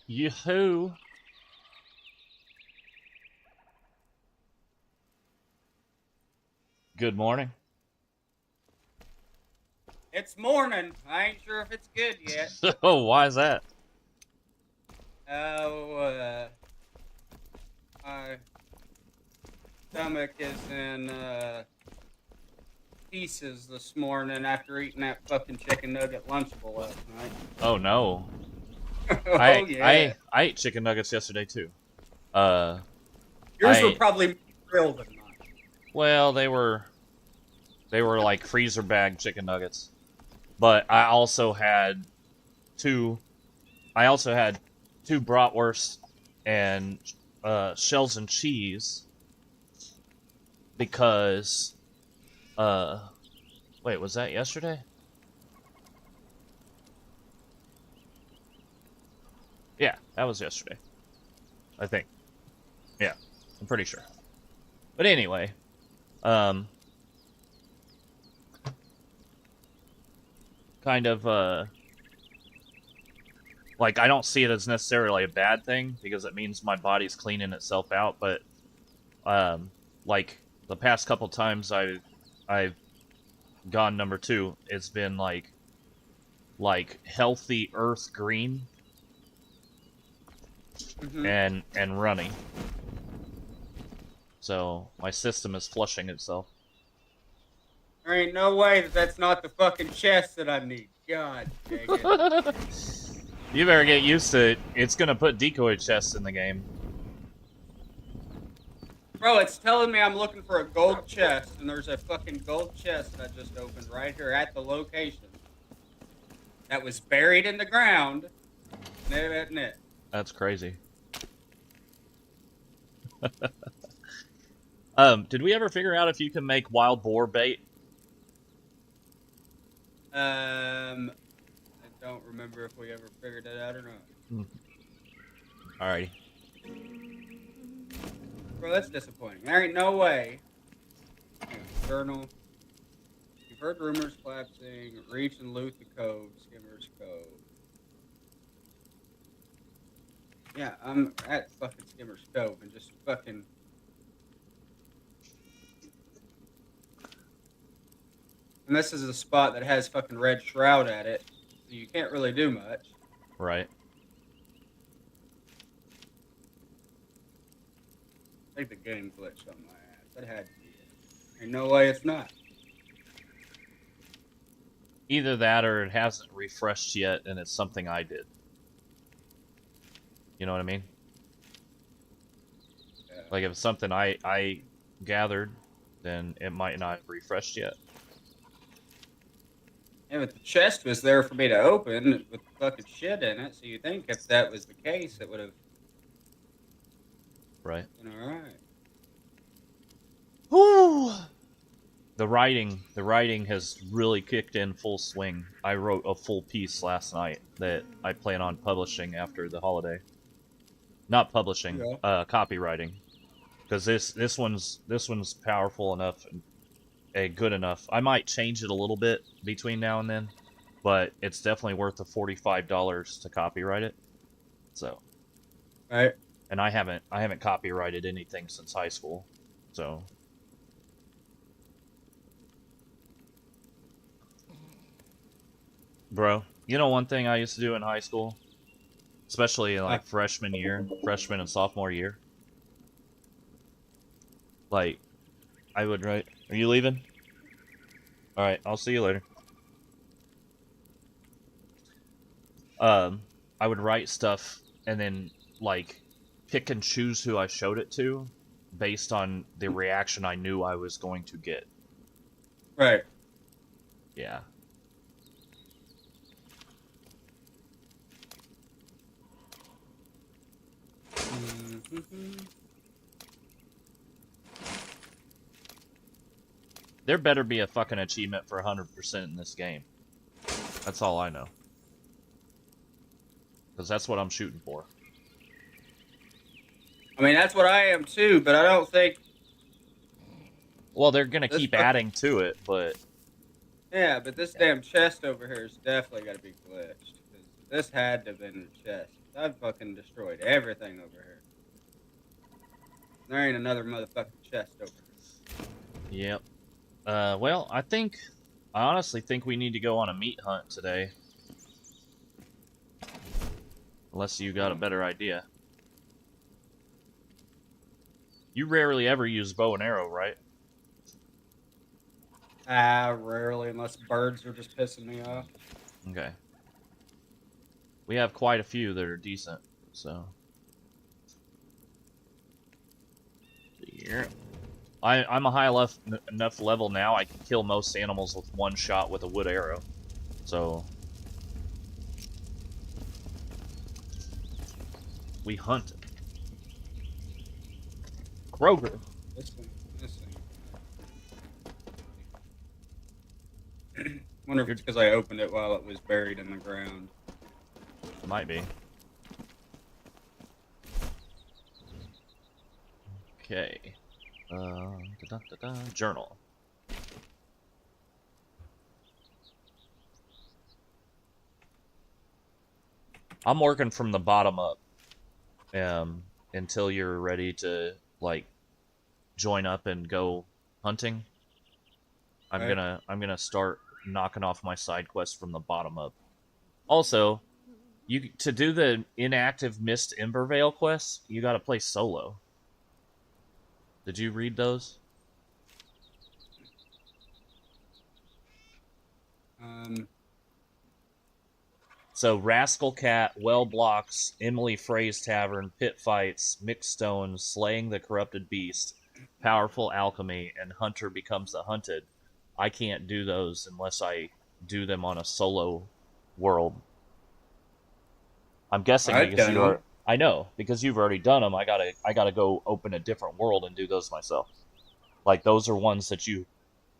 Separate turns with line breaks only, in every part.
Yoo-hoo. Good morning.
It's morning. I ain't sure if it's good yet.
Oh, why is that?
My stomach is in pieces this morning after eating that fucking chicken nugget Lunchable last night.
Oh no.
Oh yeah.
I ate chicken nuggets yesterday too.
Yours were probably more grilled than mine.
Well, they were like freezer bag chicken nuggets. But I also had two bratwursts and shells and cheese because wait, was that yesterday? Yeah, that was yesterday. I think. Yeah, I'm pretty sure. But anyway, kind of like, I don't see it as necessarily a bad thing because it means my body's cleaning itself out, but like the past couple times I've gone number 2, it's been like healthy earth green and runny. So my system is flushing itself.
There ain't no way that that's not the fucking chest that I need. God dang it.
You better get used to it. It's gonna put decoy chests in the game.
Bro, it's telling me I'm looking for a gold chest, and there's a fucking gold chest that I just opened right here at the location. That was buried in the ground. Isn't it?
That's crazy. Did we ever figure out if you can make wild boar bait?
I don't remember if we ever figured it out or not.
Alrighty.
Bro, that's disappointing. There ain't no way. Journal. You've heard rumors collapsing. Reach and loot the cove. Skimmer's Cove. Yeah, I'm at fucking Skimmer's Cove and just fucking... And this is a spot that has fucking red shroud at it, so you can't really do much.
Right.
I think the game glitched on my ass. That had to be it. Ain't no way it's not.
Either that or it hasn't refreshed yet and it's something I did. You know what I mean?
Yeah.
Like if it's something I gathered, then it might not have refreshed yet.
Yeah, but the chest was there for me to open with fucking shit in it, so you think if that was the case, it would have...
Right.
been alright.
Woo! The writing has really kicked in full swing. I wrote a full piece last night that I plan on publishing after the holiday. Not publishing,
Yeah.
copywriting, because this one's powerful enough and good enough. I might change it a little bit between now and then, but it's definitely worth the $45 to copyright it. So,
Right.
and I haven't copyrighted anything since high school, so. Bro, you know one thing I used to do in high school? Especially in like freshman and sophomore year? Like, I would write, are you leaving? Alright, I'll see you later. I would write stuff and then, like, pick and choose who I showed it to based on the reaction I knew I was going to get.
Right.
Yeah. There better be a fucking achievement for 100% in this game. That's all I know. Because that's what I'm shooting for.
I mean, that's what I am too, but I don't think...
Well, they're gonna keep adding to it, but...
Yeah, but this damn chest over here has definitely got to be glitched. This had to have been a chest. I've fucking destroyed everything over here. There ain't another motherfucking chest over here.
Yep. Well, I honestly think we need to go on a meat hunt today. Unless you got a better idea. You rarely ever use bow and arrow, right?
Rarely, unless birds are just pissing me off.
Okay. We have quite a few that are decent, so. Yeah. I'm a high enough level now, I can kill most animals with one shot with a wood arrow. So. We hunt. Kroger.
Listen. Wonder if it's because I opened it while it was buried in the ground.
Might be. Okay. Journal. I'm working from the bottom up. Until you're ready to like join up and go hunting. I'm gonna start knocking off my side quests from the bottom up. Also, to do the inactive Mist Embervale quests, you gotta play solo. Did you read those? So, Rascal Cat, Well Blocks, Emily Frey's Tavern, Pit Fights, Mixed Stones, Slaying the Corrupted Beast, Powerful Alchemy, and Hunter Becomes the Hunted. I can't do those unless I do them on a solo world. I'm guessing because you are. I know, because you've already done them. I gotta go open a different world and do those myself. Like, those are ones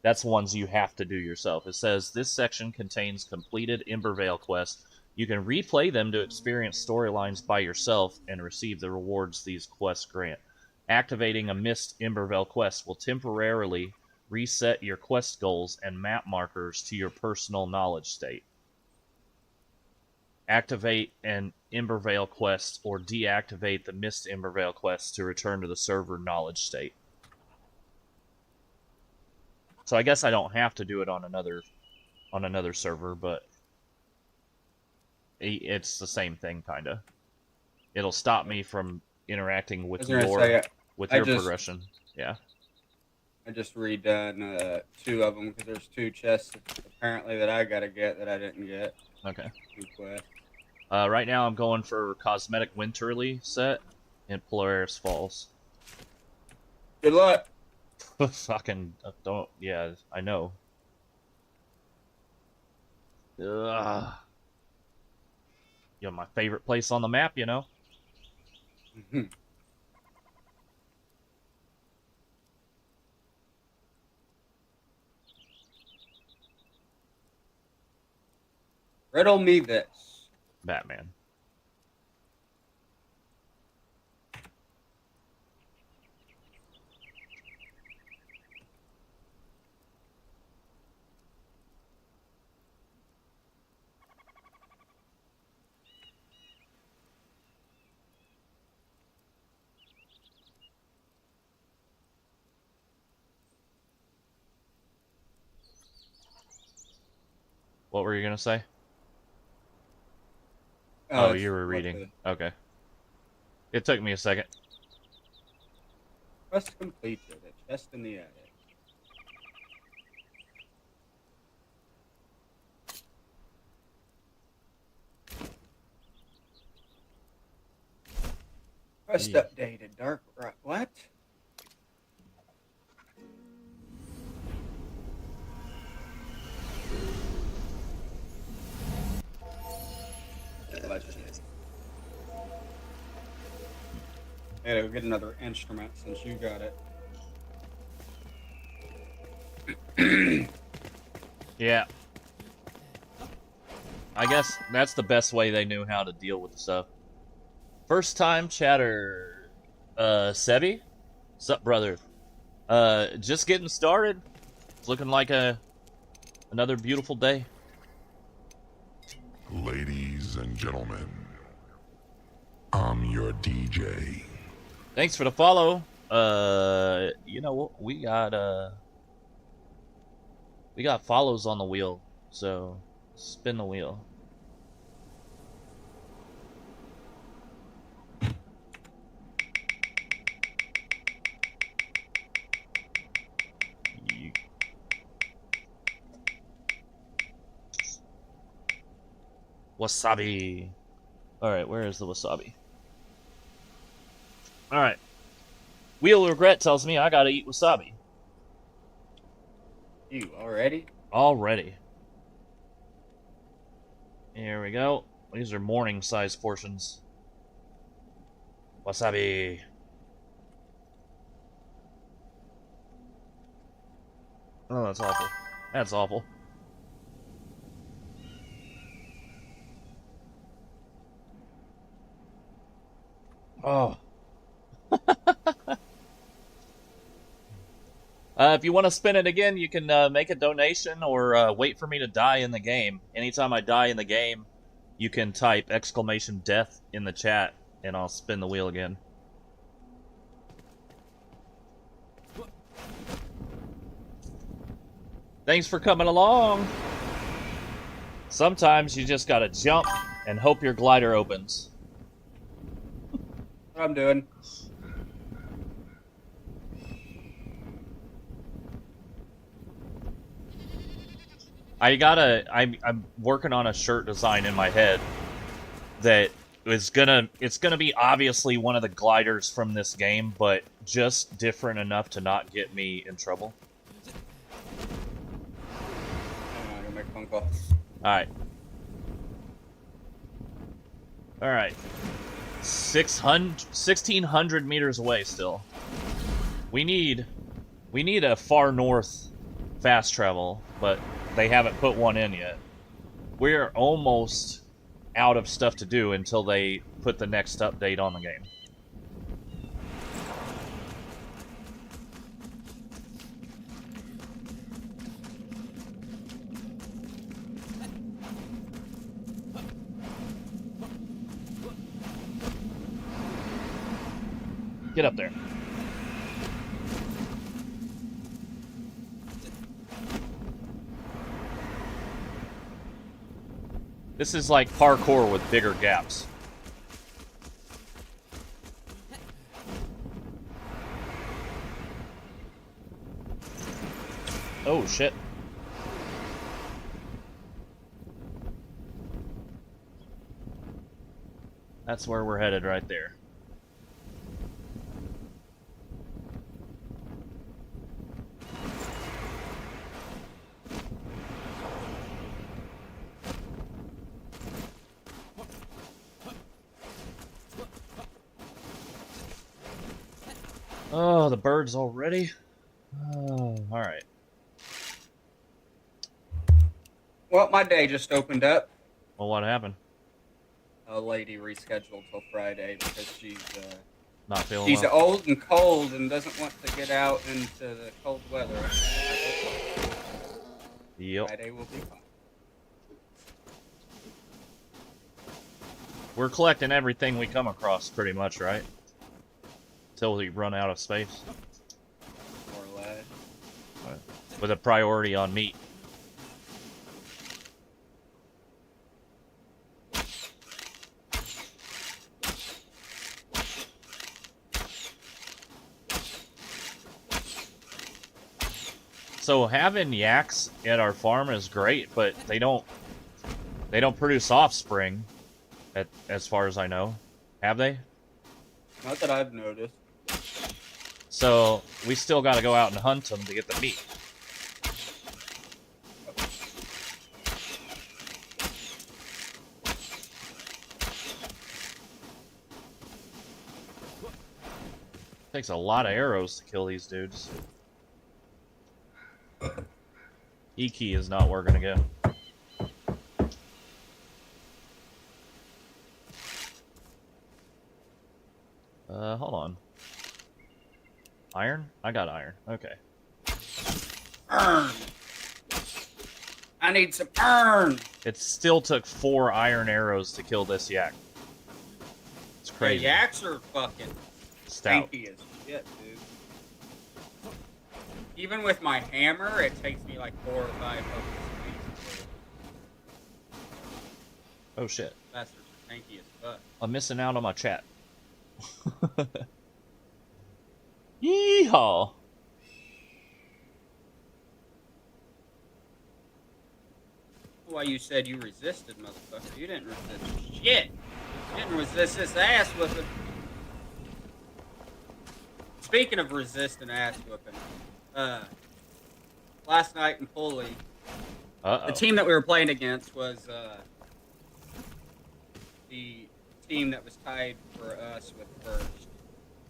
that's ones you have to do yourself. It says, this section contains completed Embervale quests. You can replay them to experience storylines by yourself and receive the rewards these quests grant. Activating a Mist Embervale quest will temporarily reset your quest goals and map markers to your personal knowledge state. Activate an Embervale quest or deactivate the Mist Embervale quest to return to the server knowledge state. So I guess I don't have to do it on another server, but it's the same thing, kinda. It'll stop me from interacting with your progression. Yeah.
I just redone 2 of them because there's 2 chests apparently that I gotta get that I didn't get.
Okay.
2 quests.
Right now I'm going for Cosmetic Winterly set in Polaris Falls.
Good luck.
Fucking don't. Yeah, I know. Ugh. You know, my favorite place on the map, you know?
Riddle me this.
Batman. What were you gonna say? Oh, you were reading. Okay. It took me a second.
Quest completed. A chest in the attic. Quest updated. Dark. Right. What? Hey, we'll get another instrument since you got it.
Yeah. I guess that's the best way they knew how to deal with the stuff. First time chatter, Sebi? Sup, brother? Just getting started. It's looking like another beautiful day.
Ladies Ladies and gentlemen, I'm your DJ.
Thanks for the follow. You know, we got follows on the wheel, so spin the wheel. Wasabi. Alright, where is the wasabi? Alright. Wheel of Regret tells me I gotta eat wasabi.
You already?
Already. Here we go. These are morning size portions. Wasabi. Oh, that's awful. That's awful. Oh. If you want to spin it again, you can make a donation or wait for me to die in the game. Anytime I die in the game, you can type !death in the chat, and I'll spin the wheel again. Thanks for coming along! Sometimes you just gotta jump and hope your glider opens.
What I'm doing.
I'm working on a shirt design in my head that it's gonna be obviously one of the gliders from this game, but just different enough to not get me in trouble.
I'm gonna make a phone call.
Alright. Alright. 1,600 meters away still. We need a far north fast travel, but they haven't put one in yet. We're almost out of stuff to do until they put the next update on the game. Get up there. This is like parkour with bigger gaps. Oh, shit. That's where we're headed right there. Oh, the birds already? Oh, alright.
Well, my day just opened up.
Well, what happened?
A lady rescheduled till Friday because she's
Not feeling well?
old and cold and doesn't want to get out into the cold weather.
Yep.
Friday will be fine.
We're collecting everything we come across, pretty much, right? Till we run out of space.
More or less.
Right. With a priority on meat. So having yaks at our farm is great, but they don't produce offspring, as far as I know. Have they?
Not that I've noticed.
So we still got to go out and hunt them to get the meat. Takes a lot of arrows to kill these dudes. E key is not working again. Hold on. Iron? I got iron. Okay.
Iron I need some iron.
It still took 4 iron arrows to kill this yak. It's
The
crazy.
yaks are fucking
Stout.
tanky as shit, dude. Even with my hammer, it takes me like 4 or 5 fucking.
Oh shit.
Bastards are tanky as fuck.
I'm missing out on my chat. Yeehaw!
Why you said you resisted, motherfucker? You didn't resist shit. You didn't resist this ass whipping. Speaking of resisting ass whipping, last night in Pulley,
Uh-oh.
the team that we were playing against was the team that was tied for us with first,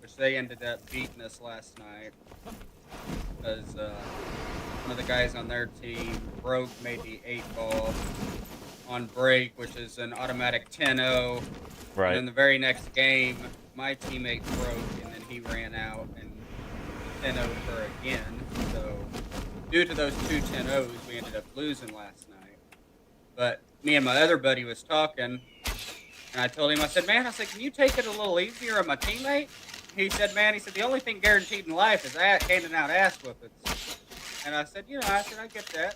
which they ended up beating us last night because one of the guys on their team broke maybe 8-ball on break, which is an automatic 10-0.
Right.
And then the very next game, my teammate broke, and then he ran out and 10-0'd her again. So due to those 2 10-0s, we ended up losing last night. But me and my other buddy was talking, and I told him, I said, man, can you take it a little easier on my teammate? He said, the only thing guaranteed in life is handing out ass whippings. And I said, I get that.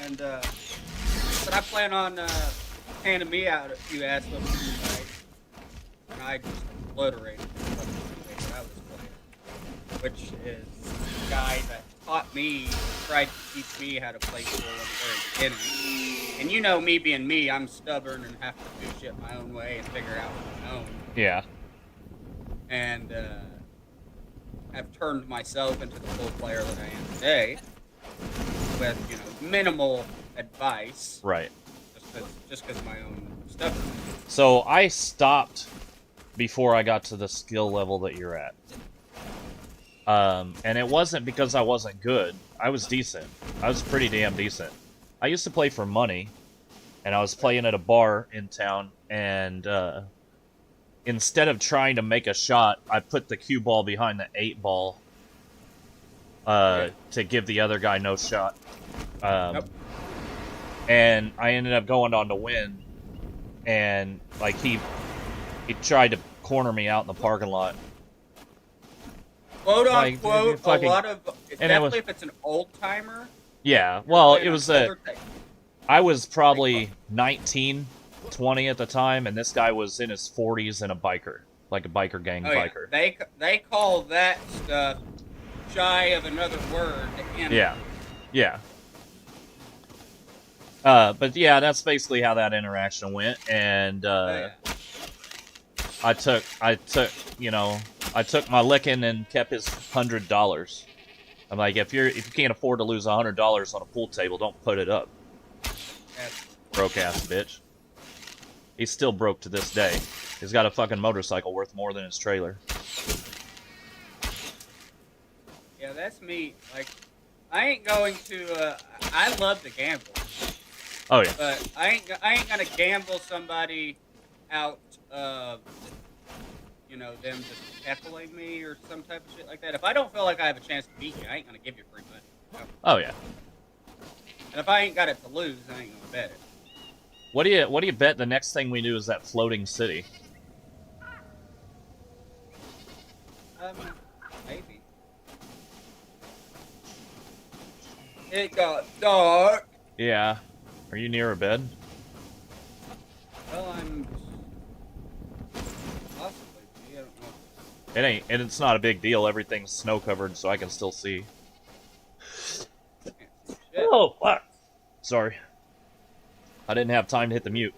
And but I plan on handing me out a few ass whippings tonight. And I just obliterated the fucking teammate that I was playing, which is the guy that taught me, tried to teach me how to play pool in the very beginning. And you know me being me, I'm stubborn and have to do shit my own way and figure it out on my own.
Yeah.
And have turned myself into the full player that I am today with, minimal advice.
Right.
Just because of my own stubbornness.
So I stopped before I got to the skill level that you're at. And it wasn't because I wasn't good. I was decent. I was pretty damn decent. I used to play for money, and I was playing at a bar in town, and instead of trying to make a shot, I put the cue ball behind the 8-ball to give the other guy no shot.
Yep.
And I ended up going on to win, and like he tried to corner me out in the parking lot.
Quote
Like,
unquote,
fucking-
a lot of
and it was-
definitely if it's an old timer.
Yeah, well, it was I was probably 19, 20 at the time, and this guy was in his 40s and a biker, like a biker gang biker.
Yeah. They call that stuff shy of another word.
Yeah, yeah. But yeah, that's basically how that interaction went, and I took my licking and kept his $100. I'm like, if you can't afford to lose $100 on a pool table, don't put it up. Broke ass bitch. He's still broke to this day. He's got a fucking motorcycle worth more than his trailer.
Yeah, that's me. Like, I ain't going to. I love to gamble.
Oh yeah.
But I ain't gonna gamble somebody out of, them just heckling me or some type of shit like that. If I don't feel like I have a chance to beat you, I ain't gonna give you free money.
Oh yeah.
And if I ain't got it to lose, I ain't gonna bet it.
What do you bet the next thing we do is that floating city?
Maybe. It got dark.
Yeah. Are you near a bed?
Well, I'm possibly. I don't know.
It ain't, and it's not a big deal. Everything's snow covered, so I can still see.
Shit.
Oh, fuck. Sorry. I didn't have time to hit the mute.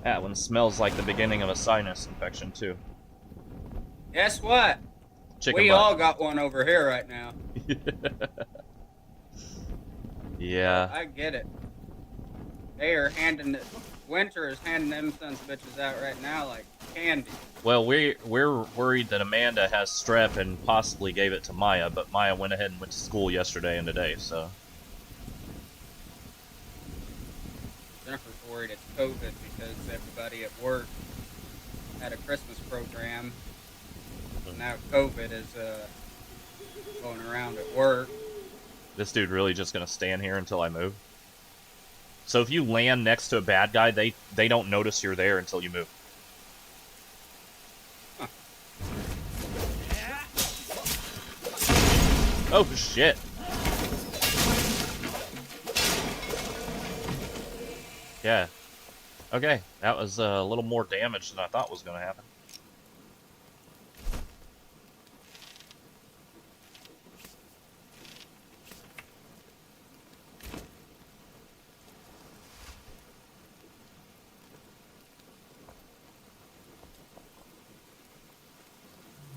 That one smells like the beginning of a sinus infection, too.
Guess what?
Chicken
We
butt.
all got one over here right now.
Yeah.
I get it. They are handing it. Winter is handing them sons of bitches out right now like candy.
Well, we're worried that Amanda has strep and possibly gave it to Maya, but Maya went ahead and went to school yesterday and today, so.
Jennifer's worried it's COVID because everybody at work had a Christmas program Now COVID is going around at work.
This dude really just gonna stand here until I move? So if you land next to a bad guy, they don't notice you're there until you move.
Huh.
Oh shit. Yeah. Okay, that was a little more damage than I thought was gonna happen.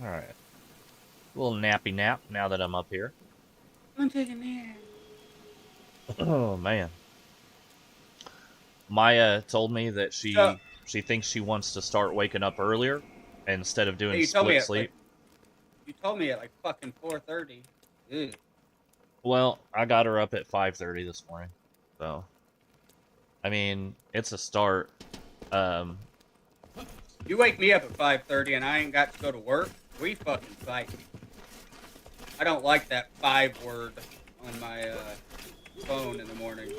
Alright. A little nappy nap now that I'm up here.
I'm taking a nap.
Oh, man. Maya told me that
So,
she thinks she wants to start waking up earlier instead of doing
you told me
split
at
sleep.
like, you told me at like fucking 4:30. Ew.
Well, I got her up at 5:30 this morning. So, I mean, it's a start.
You wake me up at 5:30 and I ain't got to go to work. We fucking fight. I don't like that 5 word on my phone in the morning.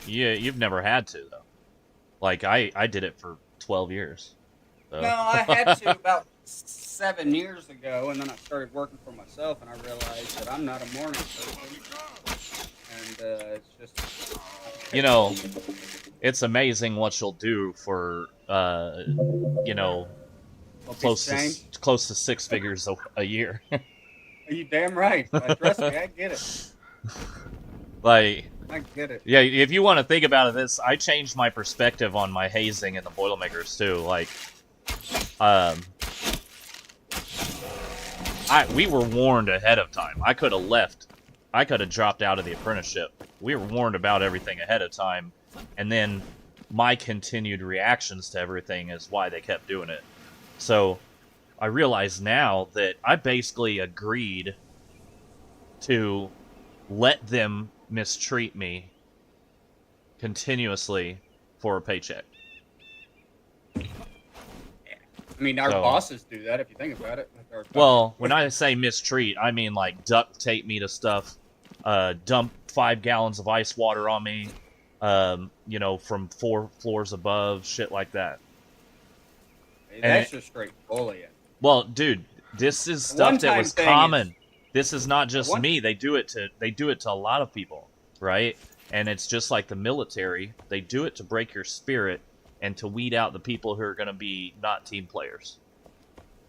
Yeah, you've never had to though. Like I did it for 12 years. So.
No, I had to about 7 years ago, and then I started working for myself, and I realized that I'm not a morning person, and it's just.
You know, it's amazing what you'll do for you know, close to 6 figures a year.
Are you damn right? Trust me, I get it.
Like,
I get it.
yeah, if you want to think about it, I changed my perspective on my hazing and the Boilermakers too. Like, we were warned ahead of time. I could have left. I could have dropped out of the apprenticeship. We were warned about everything ahead of time, and then my continued reactions to everything is why they kept doing it. So, I realize now that I basically agreed to let them mistreat me continuously for a paycheck.
I mean, our bosses do that if you think about it.
Well, when I say mistreat, I mean like duct tape me to stuff, dump 5 gallons of ice water on me, you know, from 4 floors above, shit like that.
Hey, that's just straight bullying.
Well, dude, this is stuff that was common. This is not just me. They do it to a lot of people, right? And it's just like the military. They do it to break your spirit and to weed out the people who are going to be not team players.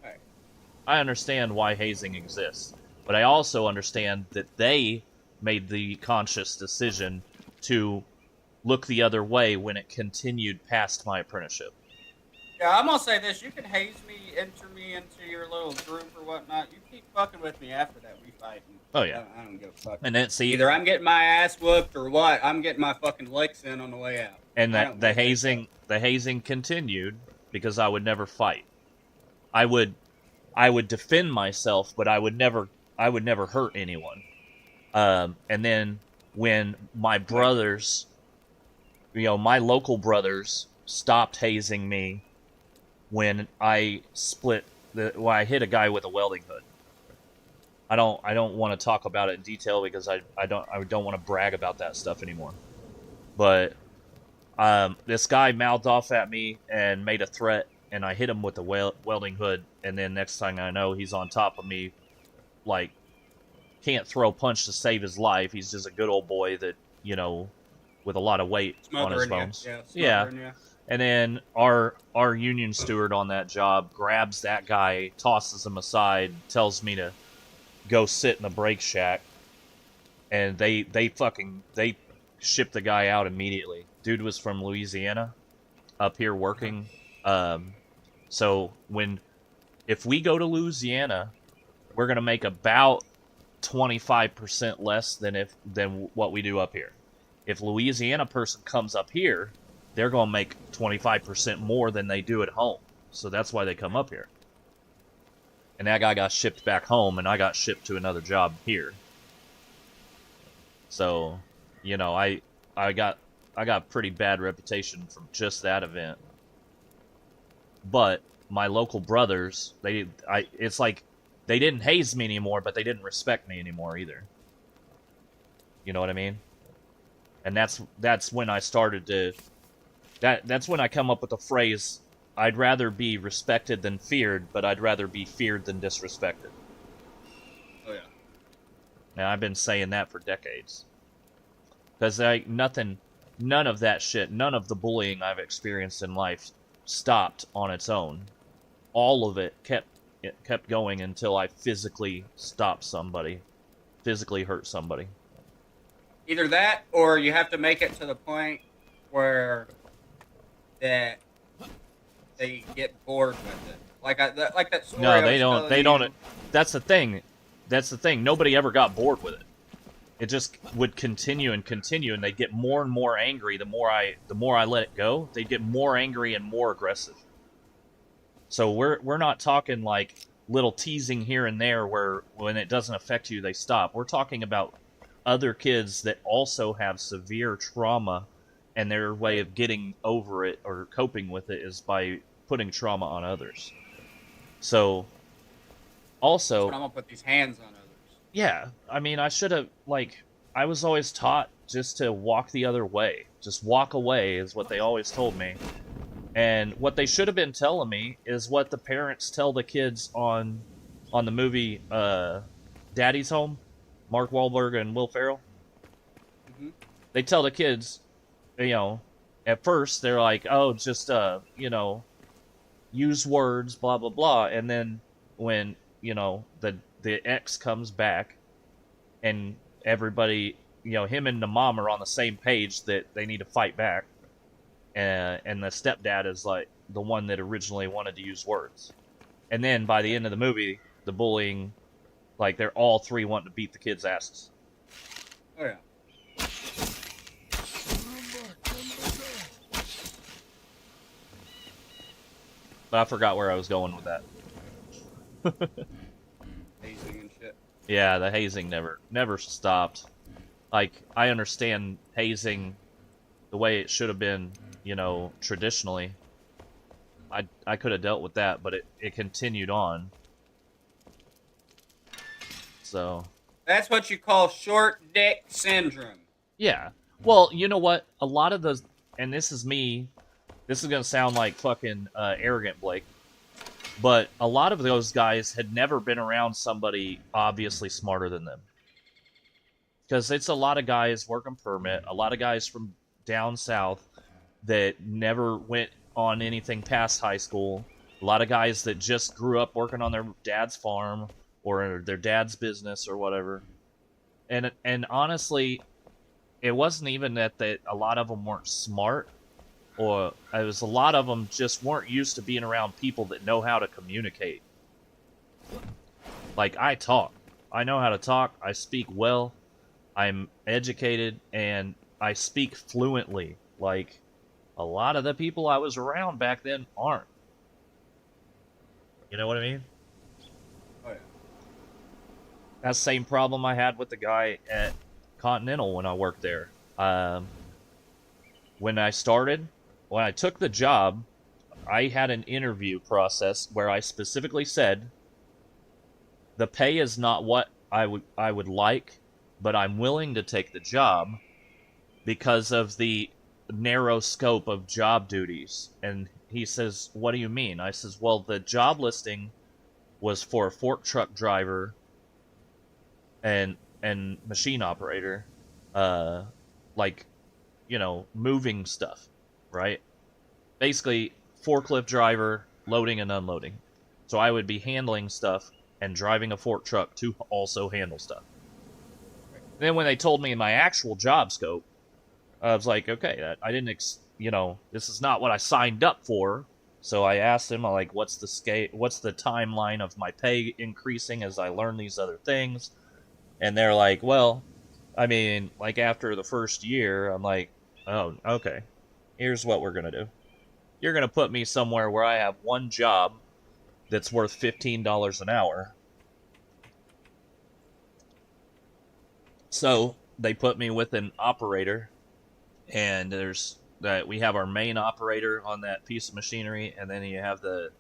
Right.
I understand why hazing exists, but I also understand that they made the conscious decision to look the other way when it continued past my apprenticeship.
Yeah, I'm gonna say this: you can haze me, enter me into your little group or whatnot. You keep fucking with me after that, we fighting.
Oh yeah,
I don't give a fuck.
And then see,
either I'm getting my ass whooped or what. I'm getting my fucking licks in on the way out.
And that the hazing continued because I would never fight. I would defend myself, but I would never hurt anyone. And then when my brothers, you know, my local brothers stopped hazing me when I I hit a guy with a welding hood. I don't want to talk about it in detail because I don't want to brag about that stuff anymore. But this guy mouthed off at me and made a threat, and I hit him with the welding hood, and then next thing I know, he's on top of me, like, can't throw a punch to save his life. He's just a good old boy that, you know, with a lot of weight on his bones. Yeah. And then our union steward on that job grabs that guy, tosses him aside, tells me to go sit in the brake shack, and they ship the guy out immediately. Dude was from Louisiana, up here working. So if we go to Louisiana, we're gonna make about 25% less than what we do up here. If Louisiana person comes up here, they're gonna make 25% more than they do at home. So that's why they come up here. And that guy got shipped back home, and I got shipped to another job here. So, you know, I got I got a pretty bad reputation from just that event. But my local brothers, it's like they didn't haze me anymore, but they didn't respect me anymore either. You know what I mean? And that's when I started to that's when I come up with the phrase, I'd rather be respected than feared, but I'd rather be feared than disrespected.
Oh yeah.
And I've been saying that for decades. Because none of that shit, none of the bullying I've experienced in life stopped on its own. All of it kept going until I physically stopped somebody, physically hurt somebody.
Either that, or you have to make it to the point where that they get bored with it. Like that story.
No,
I
they
was
don't.
telling
They
you.
don't. That's the thing. That's the thing. Nobody ever got bored with it. It just would continue and continue, and they'd get more and more angry. The more I let it go, they'd get more angry and more aggressive. So we're not talking like little teasing here and there where when it doesn't affect you they stop. We're talking about other kids that also have severe trauma, and their way of getting over it or coping with it is by putting trauma on others. So also,
But I'm gonna put these hands on others.
yeah, I mean, I was always taught just to walk the other way. Just walk away is what they always told me. And what they should have been telling me is what the parents tell the kids on the movie Daddy's Home, Mark Wahlberg and Will Ferrell.
Mm-hmm.
They tell the kids, at first they're like, oh, just, use words, blah, blah, blah. And then when, the ex comes back and everybody, him and the mom are on the same page that they need to fight back. And the stepdad is like the one that originally wanted to use words. And then by the end of the movie, the bullying, like they're all three wanting to beat the kids' asses.
Oh yeah.
But I forgot where I was going with that.
Hazing and shit.
Yeah, the hazing never stopped. Like, I understand hazing the way it should have been, traditionally. I could have dealt with that, but it continued on. So
That's what you call short dick syndrome.
yeah. Well, you know what? A lot of those, and this is me, this is going to sound like fucking arrogant, Blake, but a lot of those guys had never been around somebody obviously smarter than them. Because it's a lot of guys working permit, a lot of guys from down south that never went on anything past high school, a lot of guys that just grew up working on their dad's farm or their dad's business or whatever. And honestly, it wasn't even that a lot of them weren't smart, or it was a lot of them just weren't used to being around people that know how to communicate. Like, I talk. I know how to talk. I speak well. I'm educated, and I speak fluently. Like, a lot of the people I was around back then aren't. You know what I mean?
Oh yeah.
That same problem I had with the guy at Continental when I worked there. When I took the job, I had an interview process where I specifically said, the pay is not what I would like, but I'm willing to take the job because of the narrow scope of job duties. And he says, what do you mean? I says, well, the job listing was for a fork truck driver and machine operator, moving stuff, right? Basically, forklift driver, loading and unloading. So I would be handling stuff and driving a fork truck to also handle stuff. Then when they told me my actual job scope, I was like, okay, I didn't, this is not what I signed up for. So I asked him, what's the timeline of my pay increasing as I learn these other things? And they're like, well, I mean, after the first year, I'm like, oh, okay, here's what we're going to do. You're going to put me somewhere where I have one job that's worth $15 an hour. So they put me with an operator And there's that we have our main operator on that piece of machinery, and then you have the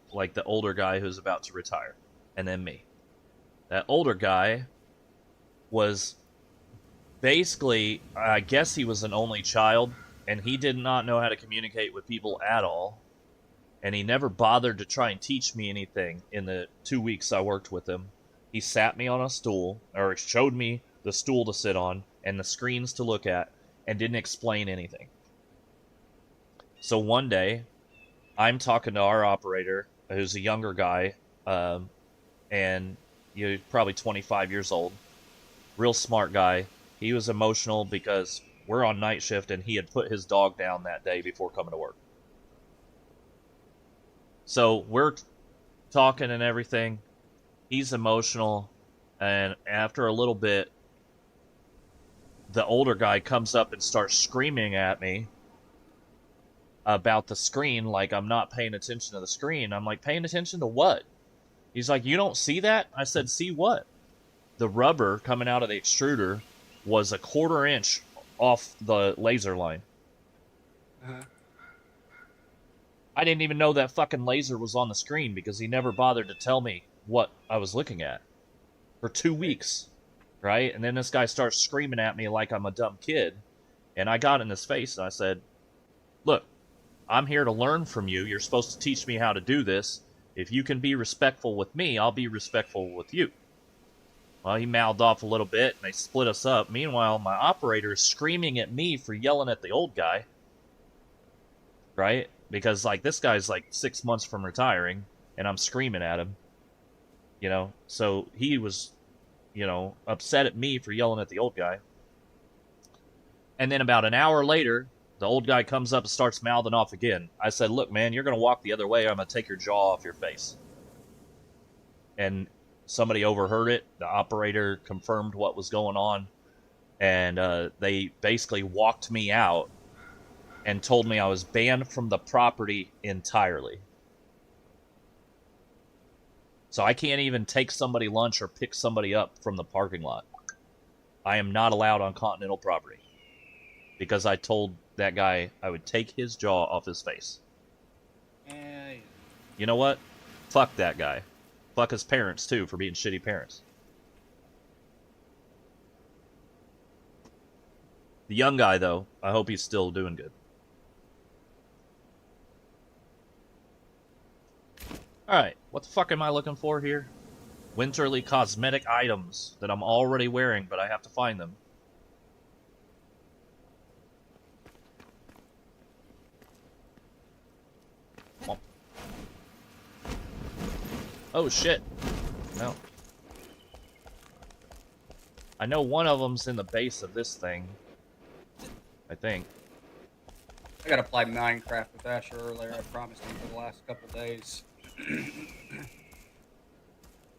older guy who's about to retire, and then me. That older guy was basically, I guess he was an only child, and he did not know how to communicate with people at all. And he never bothered to try and teach me anything in the 2 weeks I worked with him. He sat me on a stool, or showed me the stool to sit on and the screens to look at, and didn't explain anything. So one day, I'm talking to our operator, who's a younger guy, and you're probably 25 years old, real smart guy. He was emotional because we're on night shift, and he had put his dog down that day before coming to work. So we're talking and everything. He's emotional, and after a little bit, the older guy comes up and starts screaming at me about the screen, like I'm not paying attention to the screen. I'm like, paying attention to what? He's like, you don't see that? I said, see what? The rubber coming out of the extruder was a 1/4 inch off the laser line.
Uh-huh.
I didn't even know that fucking laser was on the screen because he never bothered to tell me what I was looking at for 2 weeks, right? And then this guy starts screaming at me like I'm a dumb kid, and I got in his face and I said, look, I'm here to learn from you. You're supposed to teach me how to do this. If you can be respectful with me, I'll be respectful with you. Well, he mouthed off a little bit, and they split us up. Meanwhile, my operator is screaming at me for yelling at the old guy, right? Because, like, this guy's, like, 6 months from retiring, and I'm screaming at him, you know? So he was, you know, upset at me for yelling at the old guy. And then about an hour later, the old guy comes up and starts mouthing off again. I said, look, man, you're going to walk the other way, or I'm going to take your jaw off your face. And somebody overheard it. The operator confirmed what was going on, and they basically walked me out and told me I was banned from the property entirely. So I can't even take somebody lunch or pick somebody up from the parking lot. I am not allowed on Continental property because I told that guy I would take his jaw off his face.
Yeah.
You know what? Fuck that guy. Fuck his parents, too, for being shitty parents. The young guy, though, I hope he's still doing good. Alright, what the fuck am I looking for here? Winterly cosmetic items that I'm already wearing, but I have to find them. Oh shit. No. I know one of them's in the base of this thing. I think.
I gotta play Minecraft with Asher earlier. I promised him for the last couple days.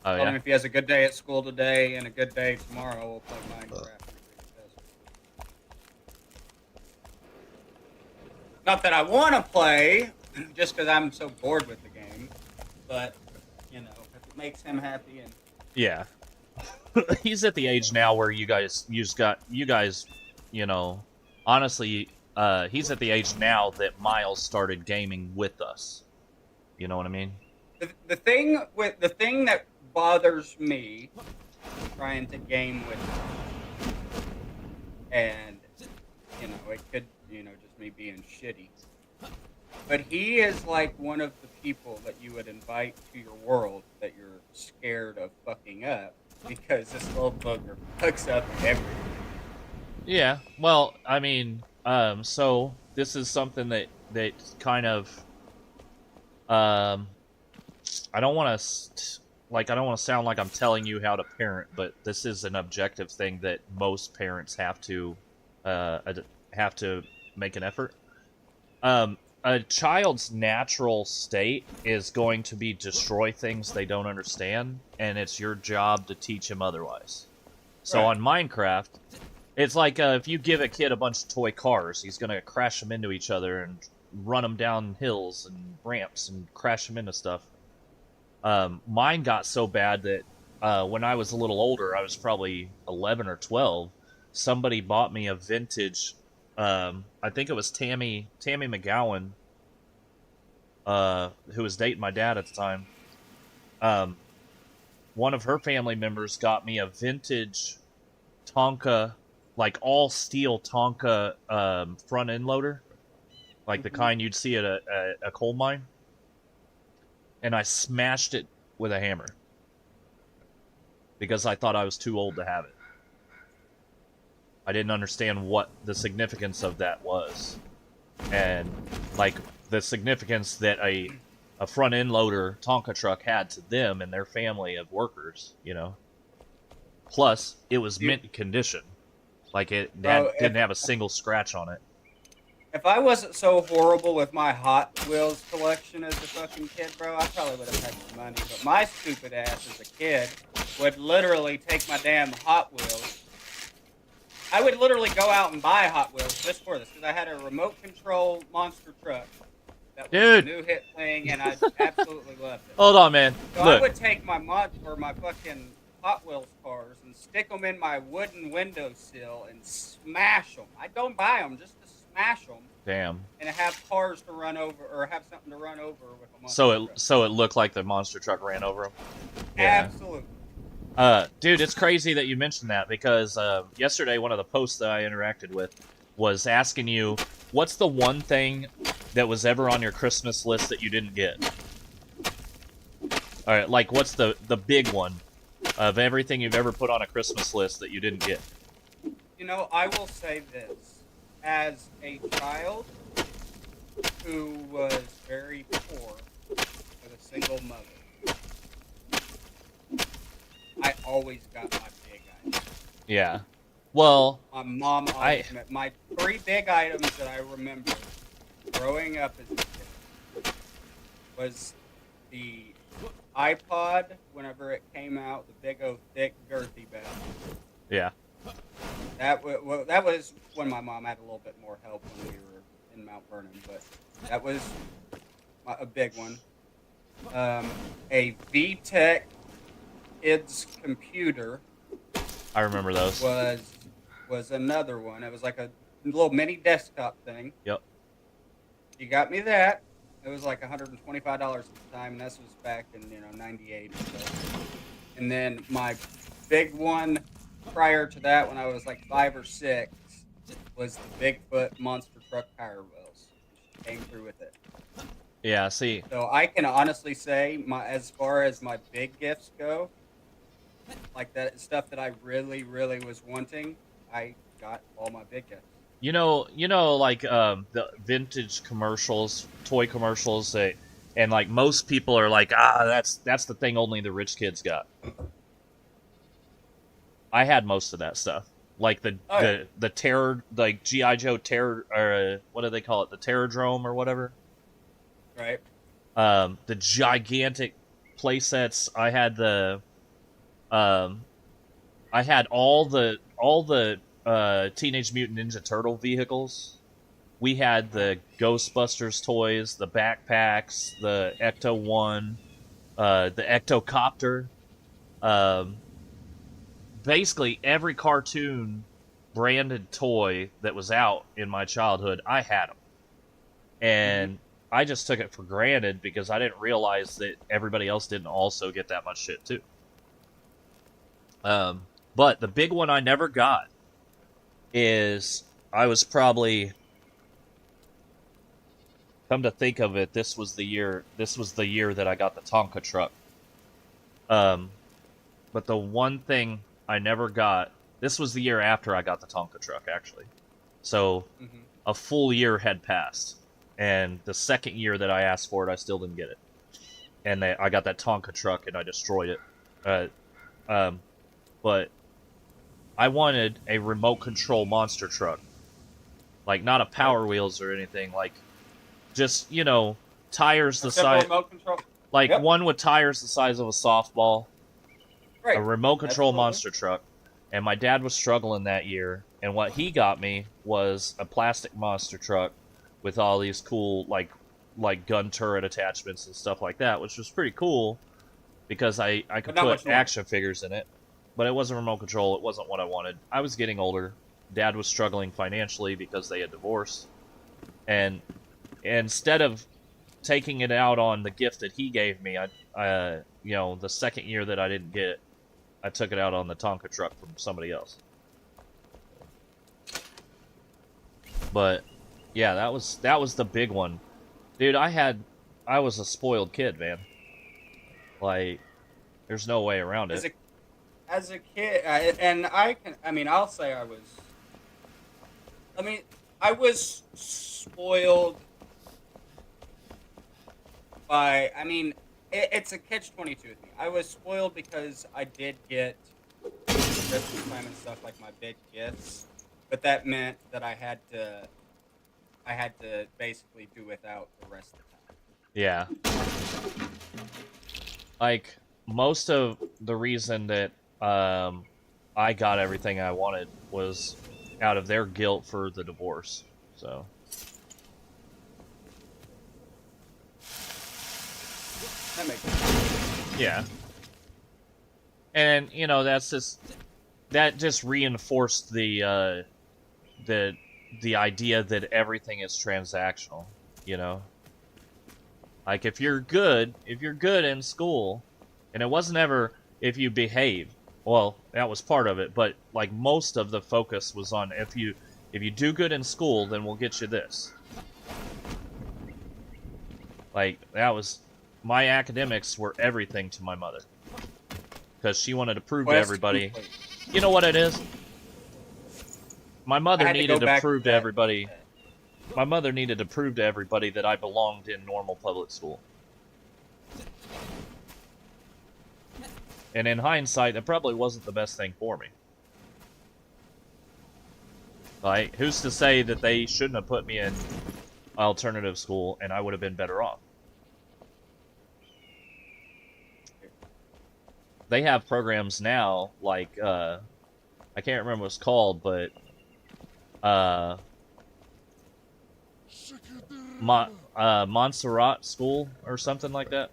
Oh,
Tell him
yeah?
if he has a good day at school today and a good day tomorrow, we'll play Minecraft. Not that I want to play, just because I'm so bored with the game, but, you know, if it makes him happy and...
Yeah. He's at the age now where you guys, you know, honestly, he's at the age now that Miles started gaming with us. You know what I mean?
The thing that bothers me trying to game with him, and, you know, it could, you know, just me being shitty, but he is like one of the people that you would invite to your world that you're scared of fucking up, because this little booger fucks up everything.
Yeah, well, I mean, so this is something that kind of, I don't want to sound like I'm telling you how to parent, but this is an objective thing that most parents have to make an effort. A child's natural state is going to be destroy things they don't understand, and it's your job to teach them otherwise. So
Right.
on Minecraft, it's like if you give a kid a bunch of toy cars, he's going to crash them into each other and run them down hills and ramps and crash them into stuff. Mine got so bad that when I was a little older, I was probably 11 or 12, somebody bought me a vintage I think it was Tammy McGowan, who was dating my dad at the time. One of her family members got me a vintage Tonka, like all steel Tonka front end loader, like the kind you'd see at a coal mine, and I smashed it with a hammer because I thought I was too old to have it. I didn't understand what the significance of that was, and like the significance that a front end loader Tonka truck had to them and their family of workers, you know. Plus, it was mint condition, like didn't have a single scratch on it.
If I wasn't so horrible with my Hot Wheels collection as a fucking kid, bro, I probably would have had some money. But my stupid ass as a kid would literally take my damn Hot Wheels. I would literally go out and buy Hot Wheels just for this, because I had a remote control monster truck. That was a new hit thing, and I absolutely loved it.
Hold on, man.
So
Look.
I would take my my fucking Hot Wheels cars and stick them in my wooden windowsill and smash them. I don't buy them just to smash them.
Damn.
And have cars to run over, or have something to run over with a monster truck.
So it looked like the monster truck ran over him.
Yeah. Absolutely.
Dude, it's crazy that you mentioned that, because yesterday one of the posts that I interacted with was asking you, what's the one thing that was ever on your Christmas list that you didn't get? All right, like what's the big one of everything you've ever put on a Christmas list that you didn't get?
You know, I will say this. As a child who was very poor with a single mother, I always got my big items.
Yeah. Well,
my mom always met my 3 big items that I remember growing up as a kid was the iPod whenever it came out, the big old thick girthy bag.
Yeah.
That was when my mom had a little bit more help when we were in Mount Vernon, but that was a big one. A VTech kids computer.
I remember those.
Was another one. It was like a little mini desktop thing.
Yep.
You got me that. It was like $125 at the time, and this was back in '98 or so. And then my big one prior to that, when I was like 5 or 6, was the Bigfoot monster truck tire wheels. Came through with it.
Yeah, see.
So I can honestly say, as far as my big gifts go, like that stuff that I really, really was wanting, I got all my big gifts.
You know, like the vintage commercials, toy commercials, and like most people are like, that's the thing only the rich kids got. I had most of that stuff, like the terror, like G.I. Joe terror, or what do they call it, the Terrordrome or whatever.
Right.
The gigantic play sets. I had I had all the Teenage Mutant Ninja Turtle vehicles. We had the Ghostbusters toys, the backpacks, the Ecto-1, the Ectocopter. Basically, every cartoon branded toy that was out in my childhood, I had them. And I just took it for granted because I didn't realize that everybody else didn't also get that much shit, too. But the big one I never got is, I was probably, come to think of it, this was the year that I got the Tonka truck. But the one thing I never got, this was the year after I got the Tonka truck, actually. So, a full year had passed. And the second year that I asked for it, I still didn't get it. And I got that Tonka truck and I destroyed it. But I wanted a remote control monster truck. Like, not a Power Wheels or anything. Like, just, tires the size...
remote control.
Like, one with tires the size of a softball.
Right.
A remote control
Absolutely.
monster truck. And my dad was struggling that year. And what he got me was a plastic monster truck with all these cool, like gun turret attachments and stuff like that, which was pretty cool because I could put action figures in it. But it wasn't remote control. It wasn't what I wanted. I was getting older. Dad was struggling financially because they had divorced, and instead of taking it out on the gift that he gave me, you know, the second year that I didn't get it, I took it out on the Tonka truck from somebody else. But yeah, that was the big one, dude. I was a spoiled kid, man. Like, there's no way around it.
As a kid, I'll say I was spoiled by, it's a catch-22 with me. I was spoiled because I did get Christmas time and stuff, like my big gifts, but that meant that I had to basically do without the rest of the time.
Yeah. Like, most of the reason that I got everything I wanted was out of their guilt for the divorce. So.
That makes sense.
Yeah. And, you know, that just reinforced the idea that everything is transactional, you know? Like, if you're good in school, and it wasn't ever if you behave. Well, that was part of it, but like most of the focus was on if you do good in school, then we'll get you this. Like, that was, my academics were everything to my mother, because she wanted to prove to everybody. You know what it is? My mother needed to prove to everybody. My mother needed to prove to everybody that I belonged in normal public school. And in hindsight, that probably wasn't the best thing for me. Like, who's to say that they shouldn't have put me in alternative school and I would have been better off? They have programs now, like, I can't remember what it's called, but, Montserrat School or something like that.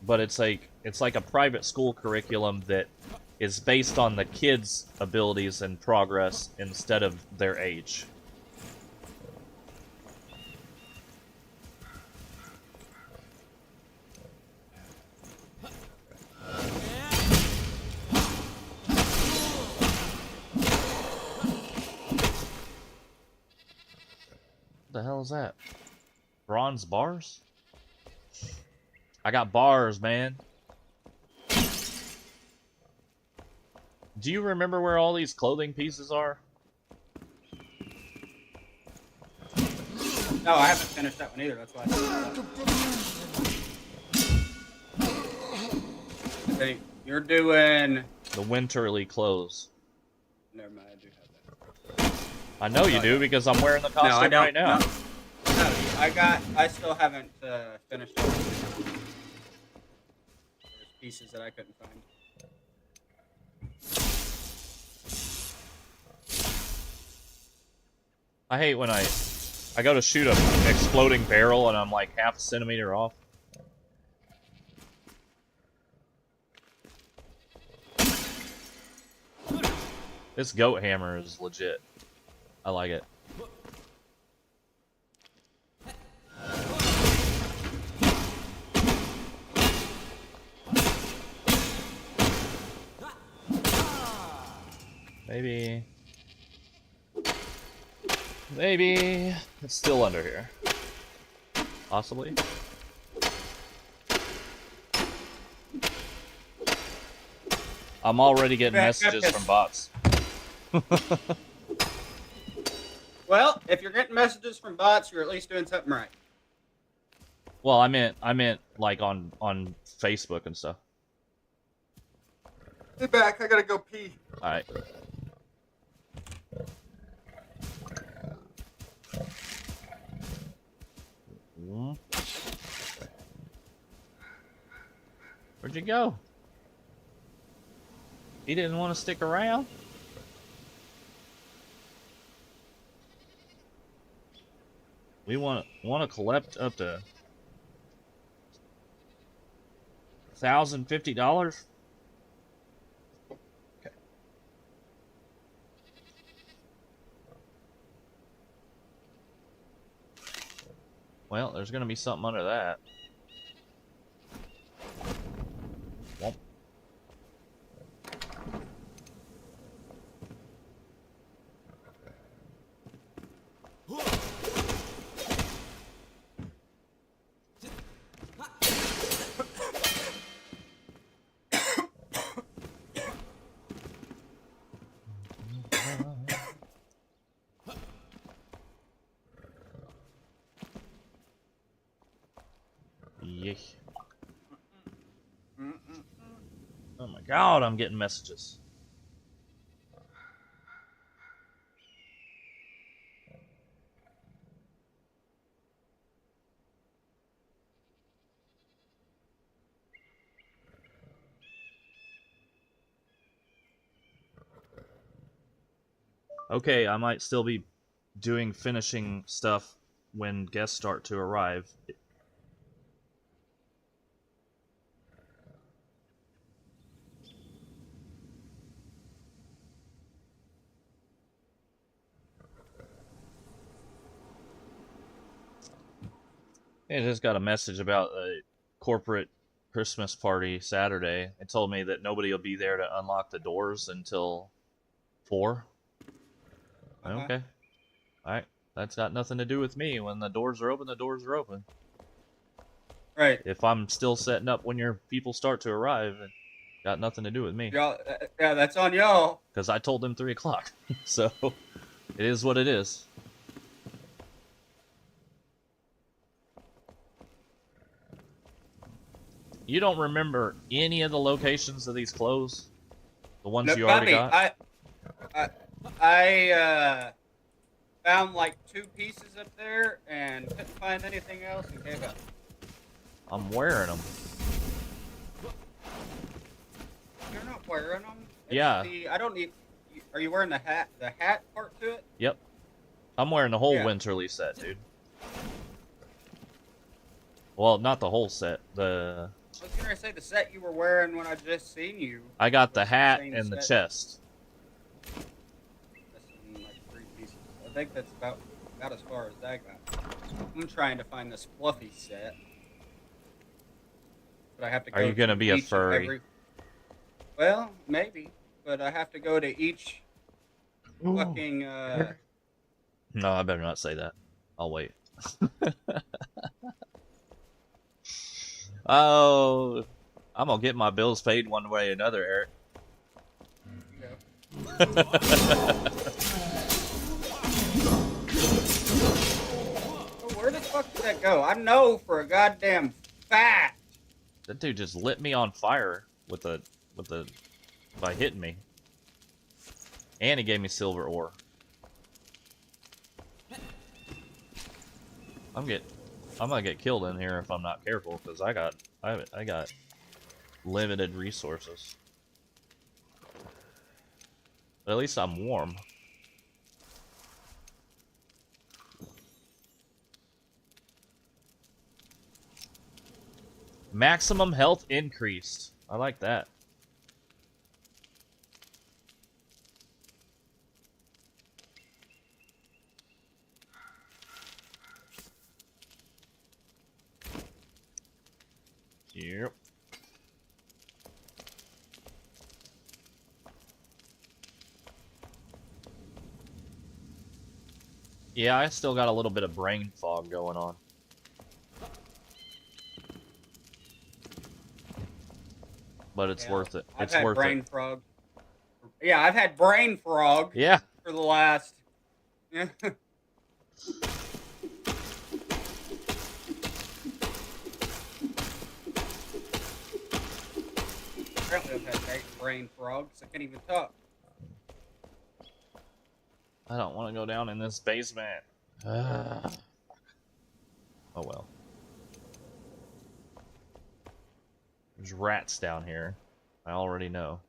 But it's like a private school curriculum that is based on the kids' abilities and progress instead of their age. What the hell is that? Bronze bars? I got bars, man. Do you remember where all these clothing pieces are?
No, I haven't finished that one either. That's why I think you're doing
the winterly clothes.
Never mind, I do have that.
I know you do because I'm wearing the costume right now.
No, I still haven't finished it. There's pieces that I couldn't find.
I hate when I go to shoot an exploding barrel and I'm like half a centimeter off. This goat hammer is legit. I like it. Maybe it's still under here. Possibly. I'm already getting messages from bots.
Well, if you're getting messages from bots, you're at least doing something right.
Well, I meant like on Facebook and stuff.
Be back. I gotta go pee.
All right. Where'd you go? He didn't want to stick around? We want to collect up to $1,050? Okay. Well, there's gonna be something under that. Womp. Yeah. Oh my god, I'm getting messages. Okay, I might still be doing finishing stuff when guests start to arrive. I just got a message about a corporate Christmas party Saturday. It told me that nobody will be there to unlock the doors until 4. Okay. Alright. That's got nothing to do with me. When the doors are open, the doors are open.
Right.
If I'm still setting up when your people start to arrive, it got nothing to do with me.
Y'all, yeah, that's on y'all.
Because I told them 3 o'clock. So, it is what it is. You don't remember any of the locations of these clothes? The ones you already got?
I found like 2 pieces up there and couldn't find anything else and gave up.
I'm wearing them.
You're not wearing them.
Yeah.
I don't need. Are you wearing the hat? The hat part to it?
Yep. I'm wearing the whole Winterly set, dude. Well, not the whole set. I
was gonna say the set you were wearing when I just seen you.
I got the hat and the chest.
That's like 3 pieces. I think that's about as far as I got. I'm trying to find this fluffy set. But I have to go.
Are you gonna be a furry?
Well, maybe. But I have to go to each fucking
No, I better not say that. I'll wait. Oh, I'm gonna get my bills paid one way or another, Eric.
Oh, where the fuck did that go? I know for a goddamn fact.
That dude just lit me on fire by hitting me. And he gave me silver ore. I'm gonna get killed in here if I'm not careful, because I got limited resources. But at least I'm warm. Maximum health increased. I like that. Yep. Yeah, I still got a little bit of brain fog going on. But it's worth it. It's
I've had
worth
brain
it.
frog. Yeah, I've had brain frog.
Yeah.
For the last. Apparently I've had brain frogs. I can't even talk.
I don't want to go down in this basement. Oh well. There's rats down here. I already know.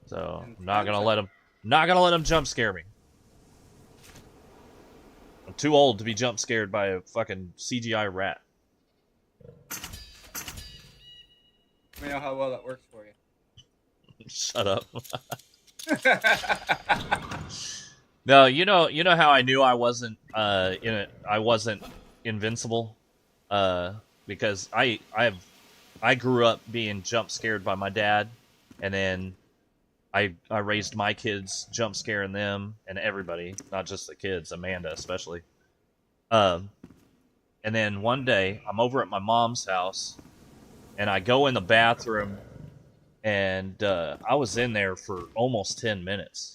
So I'm not gonna let them jump scare me. I'm too old to be jump scared by a fucking CGI rat.
Let me know how well that works for you.
Shut up. No, you know how I knew I wasn't I wasn't invincible, because I grew up being jump scared by my dad, and then I raised my kids jump scaring them and everybody, not just the kids, Amanda especially. Um, and then one day I'm over at my mom's house, and I go in the bathroom, and I was in there for almost 10 minutes.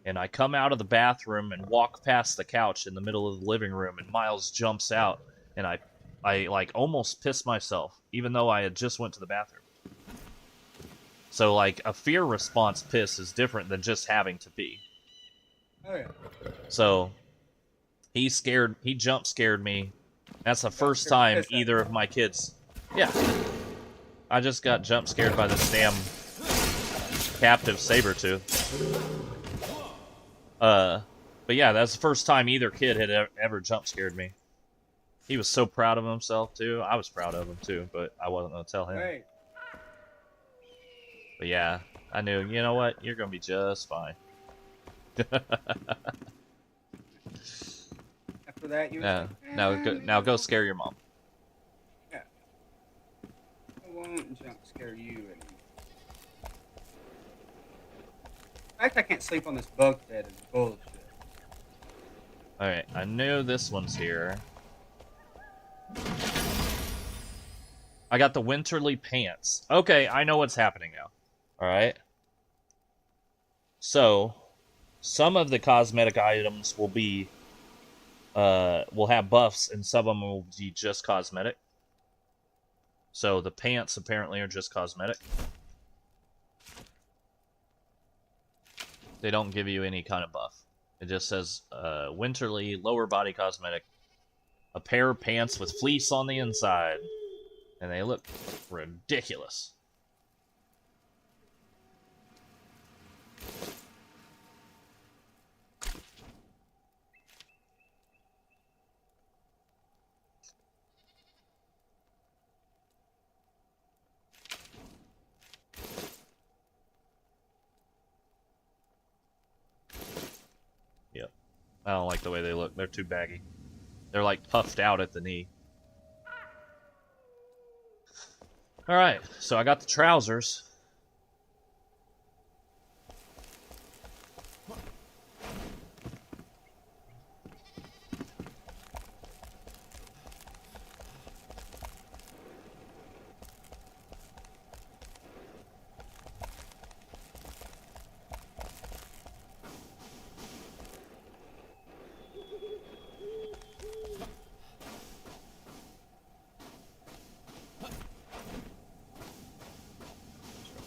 And I come out of the bathroom and walk past the couch in the middle of the living room, and Miles jumps out, and I like almost pissed myself, even though I had just went to the bathroom. So like a fear response piss is different than just having to pee.
Oh yeah.
So he jump scared me. That's the first time either of my kids. Yeah. I just got jump scared by this damn captive saber-tooth. But yeah, that's the first time either kid had ever jump scared me. He was so proud of himself too. I was proud of him too, but I wasn't gonna tell him.
Right.
But yeah, I knew. You know what? You're gonna be just fine.
After that, you.
Yeah. Now go scare your mom.
Yeah. I won't jump scare you anymore. The fact I can't sleep on this bunk bed is bullshit.
All right, I knew this one's here. I got the winterly pants. Okay, I know what's happening now. All right. So, some of the cosmetic items will be, will have buffs, and some of them will be just cosmetic. So the pants apparently are just cosmetic. They don't give you any kind of buff. It just says winterly lower body cosmetic. A pair of pants with fleece on the inside. And they look ridiculous. Yep. I don't like the way they look. They're too baggy. They're like puffed out at the knee. Alright, so I got the trousers.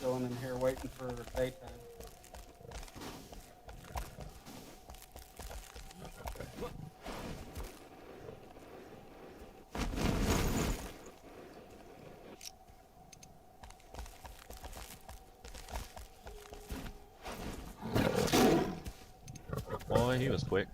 Going in here waiting for daytime.
Boy, he was quick.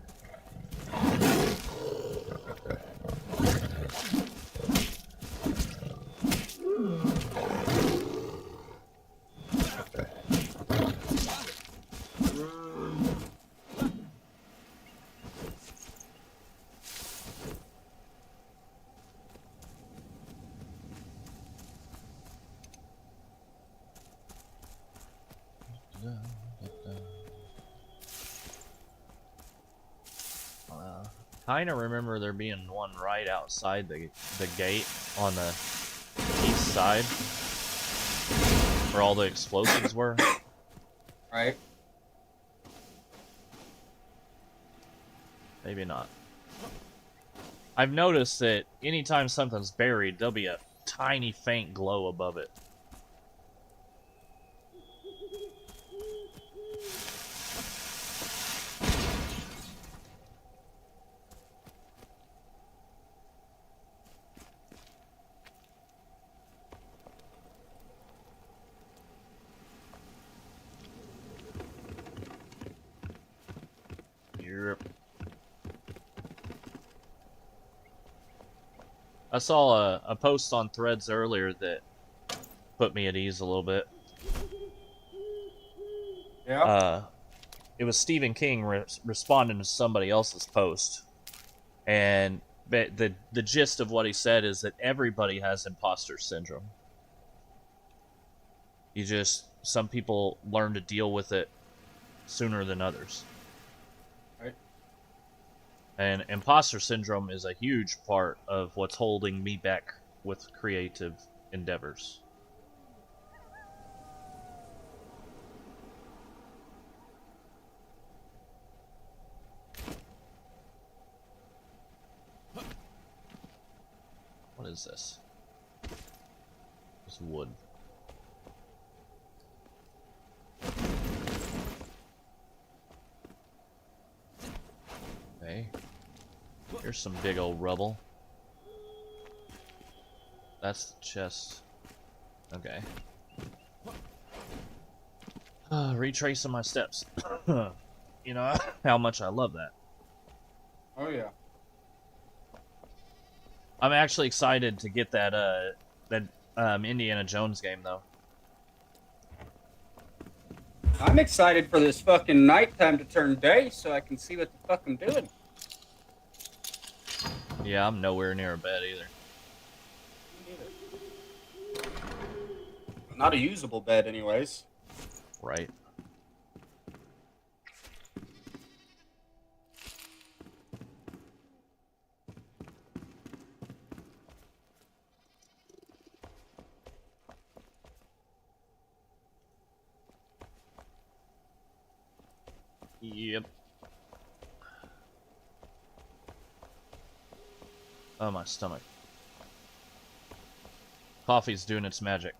Kind of remember there being one right outside the gate on the east side where all the explosives were.
Right.
Maybe not. I've noticed that anytime something's buried, there'll be a tiny faint glow above it. I saw a post on Threads earlier that put me at ease a little bit.
Yeah.
it was Stephen King responding to somebody else's post, and the gist of what he said is that everybody has imposter syndrome. Some people learn to deal with it sooner than others.
Right.
And imposter syndrome is a huge part of what's holding me back with creative endeavors. What is this? It's wood. Okay. Here's some big old rubble. That's the chest. Okay. Retracing my steps. You know how much I love that.
Oh yeah.
I'm actually excited to get that Indiana Jones game though.
I'm excited for this fucking nighttime to turn day so I can see what the fuck I'm doing.
Yeah, I'm nowhere near a bed either.
Not a usable bed, anyways.
Right. Yep. Oh, my stomach. Coffee's doing its magic.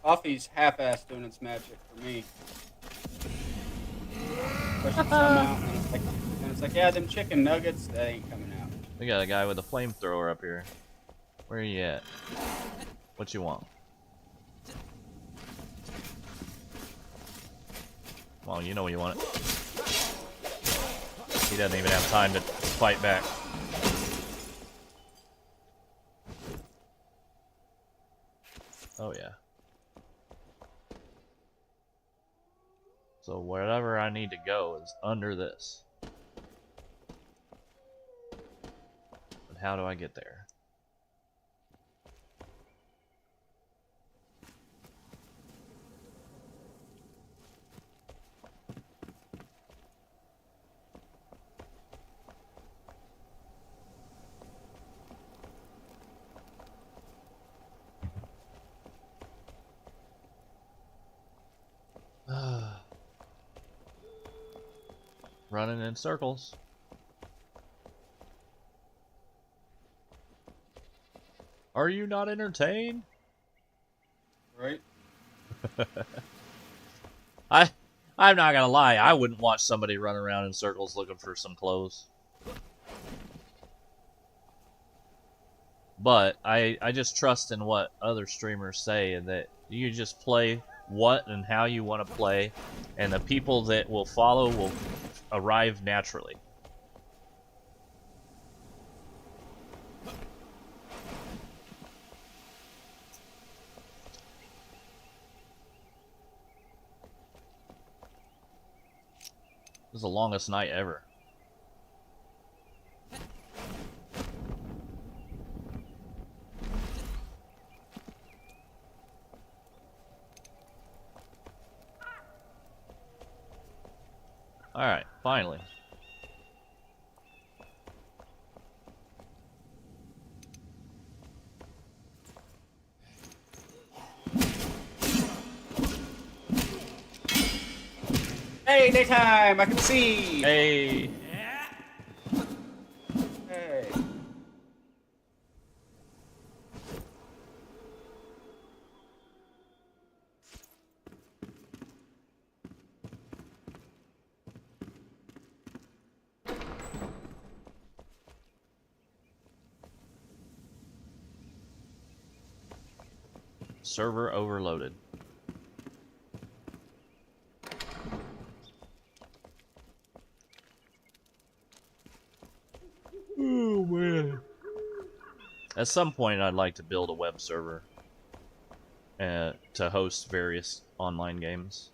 Coffee's half-assed doing its magic for me. Pushes some out, and it's like, yeah, them chicken nuggets, they ain't coming out.
We got a guy with a flamethrower up here. Where are you at? What you want? Well, you know what you want. He doesn't even have time to fight back. Oh yeah. So wherever I need to go is under this. But how do I get there? Running in circles. Are you not entertained?
Right?
I'm not gonna lie, I wouldn't watch somebody run around in circles looking for some clothes. But I just trust in what other streamers say, and that you just play what and how you want to play, and the people that will follow will arrive naturally. This is the longest night ever. Alright, finally.
Hey, daytime! I can see!
Hey!
Hey.
Server overloaded. Oh man. At some point I'd like to build a web server to host various online games.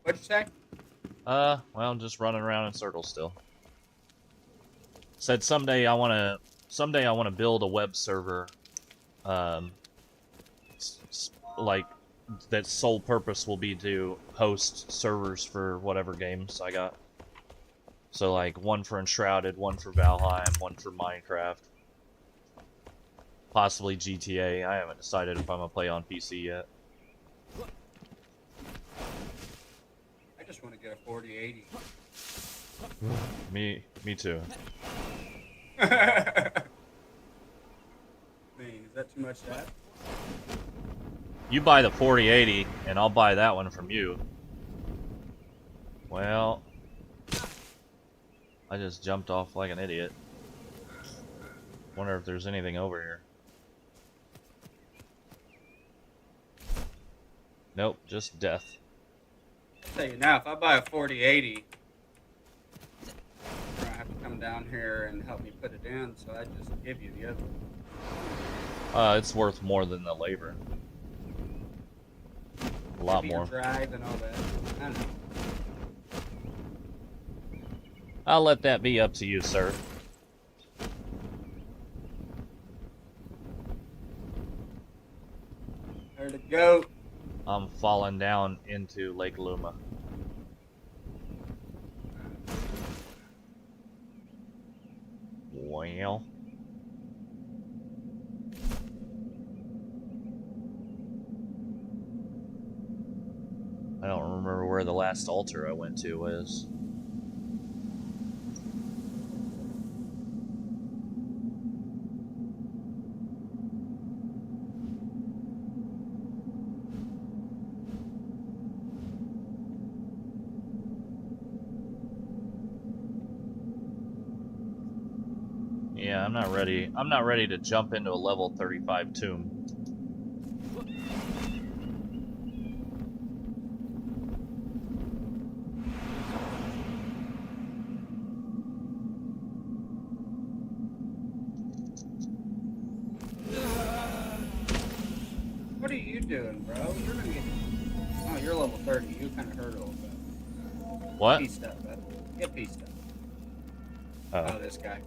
What'd you say?
Well, I'm just running around in circles still. Said someday I want to build a web server, like that sole purpose will be to host servers for whatever games I got. So like one for Enshrouded, one for Valheim, one for Minecraft, possibly GTA. I haven't decided if I'm gonna play on PC yet.
I just want to get a 4080.
Me too.
I mean, is that too much to ask?
You buy the 4080, and I'll buy that one from you. Well, I just jumped off like an idiot. Wonder if there's anything over here. Nope, just death.
I'll tell you now, if I buy a 4080, you're gonna have to come down here and help me put it in, so I just give you the other one.
It's worth more than the labor. A lot
Maybe your
more.
drive and all that. I know.
I'll let that be up to you, sir.
There to go.
I'm falling down into Lake Luma. Well. I don't remember where the last altar I went to was. Yeah, I'm not ready. I'm not ready to jump into a level 35 tomb.
What are you doing, bro? You're gonna get. Oh, you're level 30. You kind of hurt a little bit.
What?
Pieced up, bud. Get pieced up.
Oh.
Oh, this guy.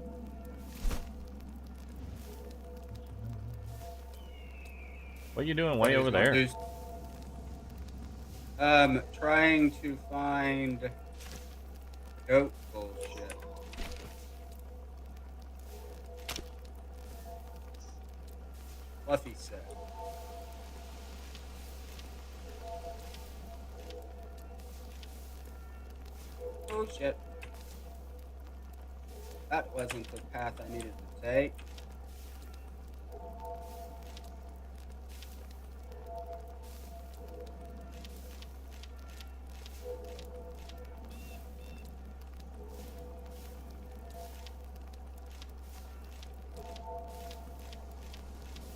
What are you doing way over there?
Trying to find goat bullshit. Fluffy said. Oh shit. That wasn't the path I needed to take.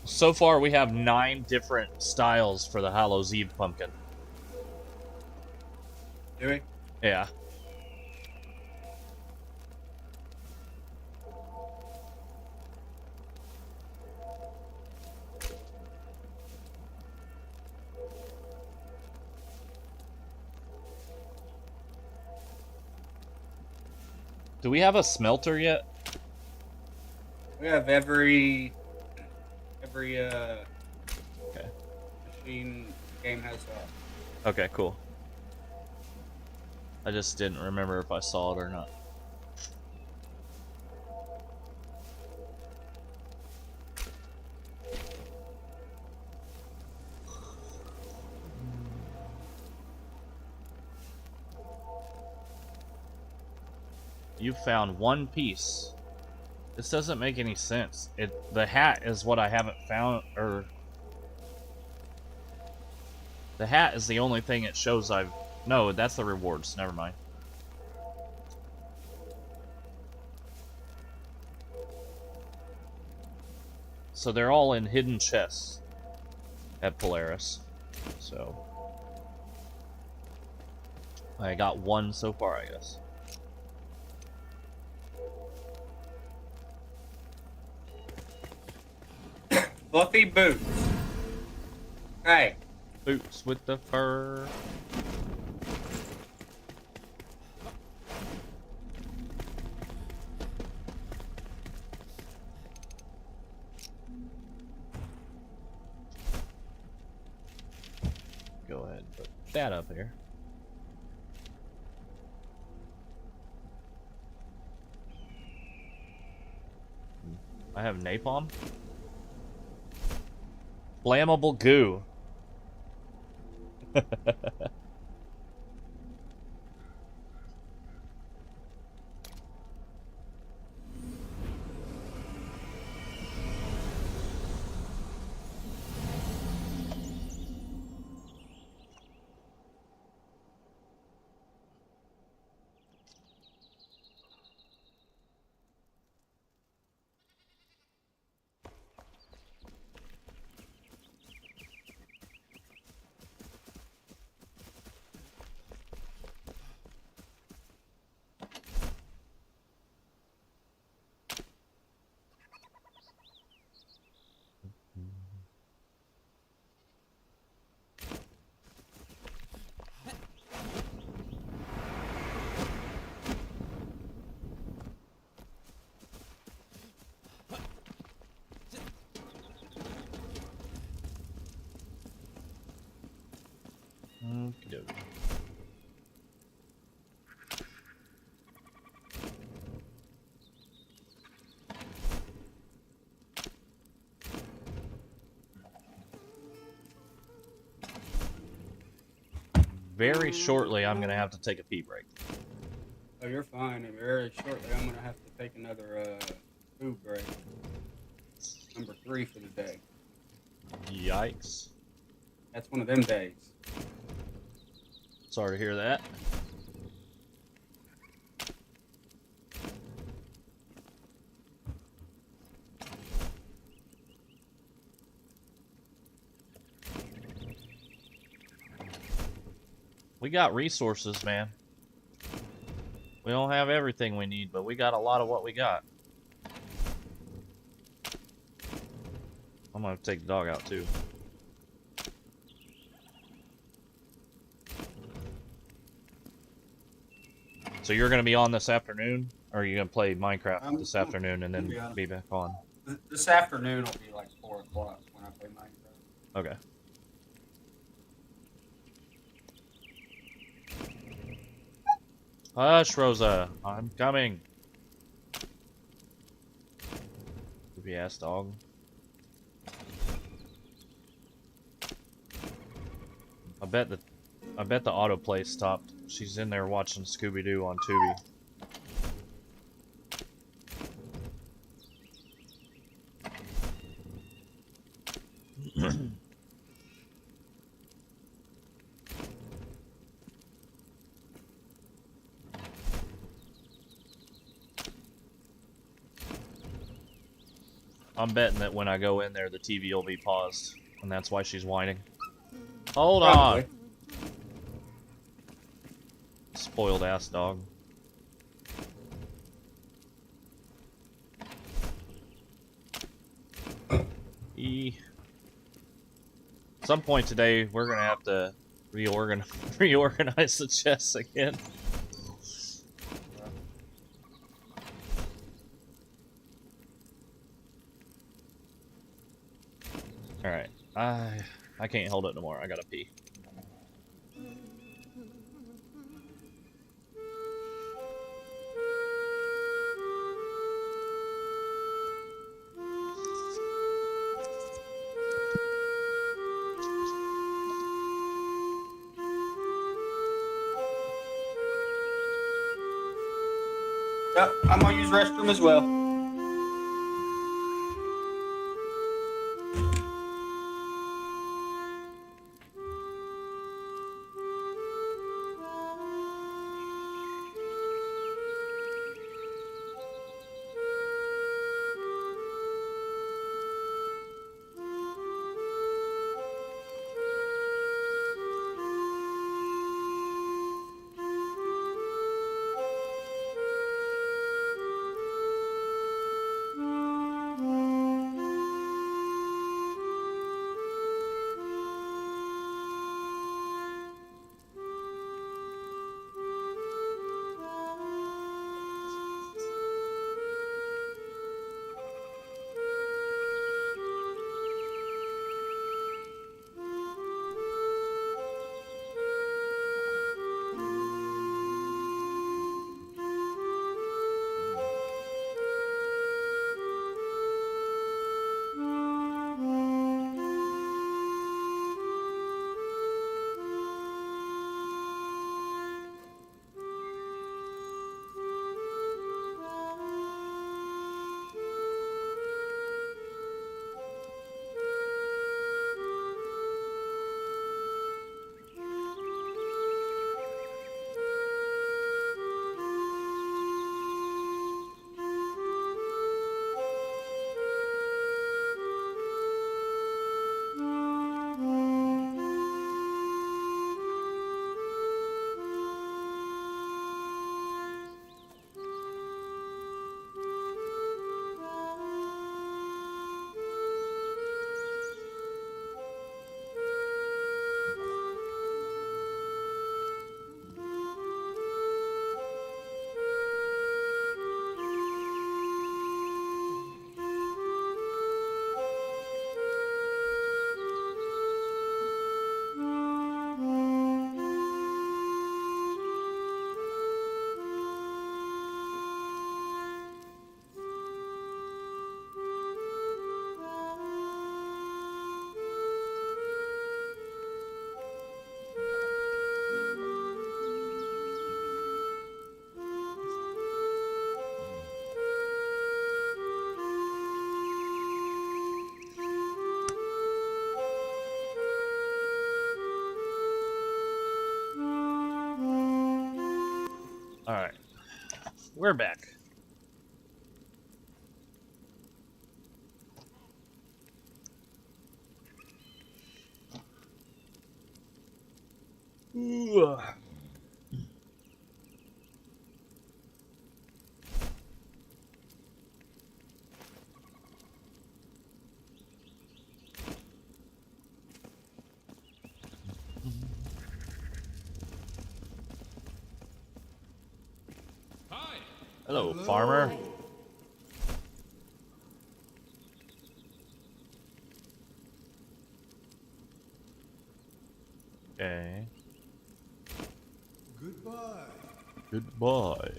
So far, we have 9 different styles for the Hallows Eve pumpkin.
Do we?
Yeah. Do we have a smelter yet?
We have every
Okay.
machine game has
Okay, cool. I just didn't remember if I saw it or not. You found one piece. This doesn't make any sense. The hat is what I haven't found, or the hat is the only thing it shows I've. No, that's the rewards. Never mind. So they're all in hidden chests at Polaris. So I got one so far, I guess.
Fluffy boots. Hey,
Boots with the fur. Go ahead and put that up here. I have napalm. Flammable goo. Okey-dokey. Very shortly, I'm gonna have to take a pee break.
Oh, you're fine. And very shortly, I'm gonna have to take another food break. Number 3 for the day.
Yikes.
That's one of them days.
Sorry to hear that. We got resources, man. We don't have everything we need, but we got a lot of what we got. I'm gonna take the dog out too. So you're gonna be on this afternoon, or are you gonna play Minecraft this afternoon and then be back on?
This afternoon will be like 4 o'clock when I play Minecraft.
Okay. Hush, Rosa. I'm coming. Creepy ass dog. I bet the autoplay stopped. She's in there watching Scooby-Doo on Tubi. I'm betting that when I go in there, the TV will be paused, and that's why she's whining. Hold
Probably.
on! Spoiled ass dog. At some point today, we're gonna have to reorganize the chests again. Alright, I can't hold it no more. I gotta pee.
Yep, I'm gonna use restroom as well.
we're back. Ooh.
Hi.
Hello, farmer. Okay.
Goodbye.
Goodbye.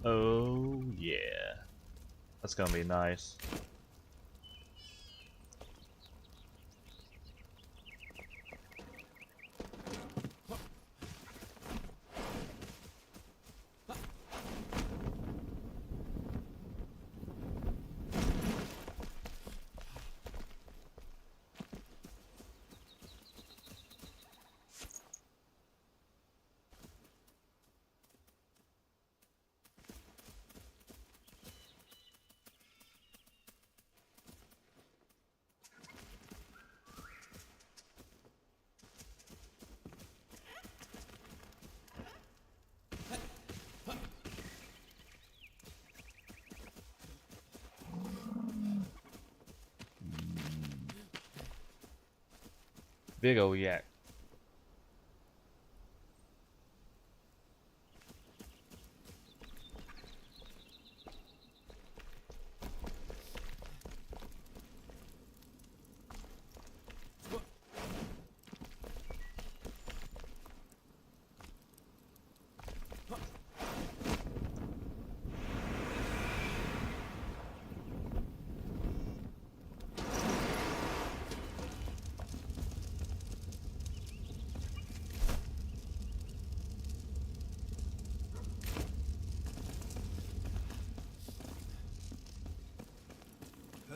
Oh, yeah. That's gonna be nice. Big ol' yak.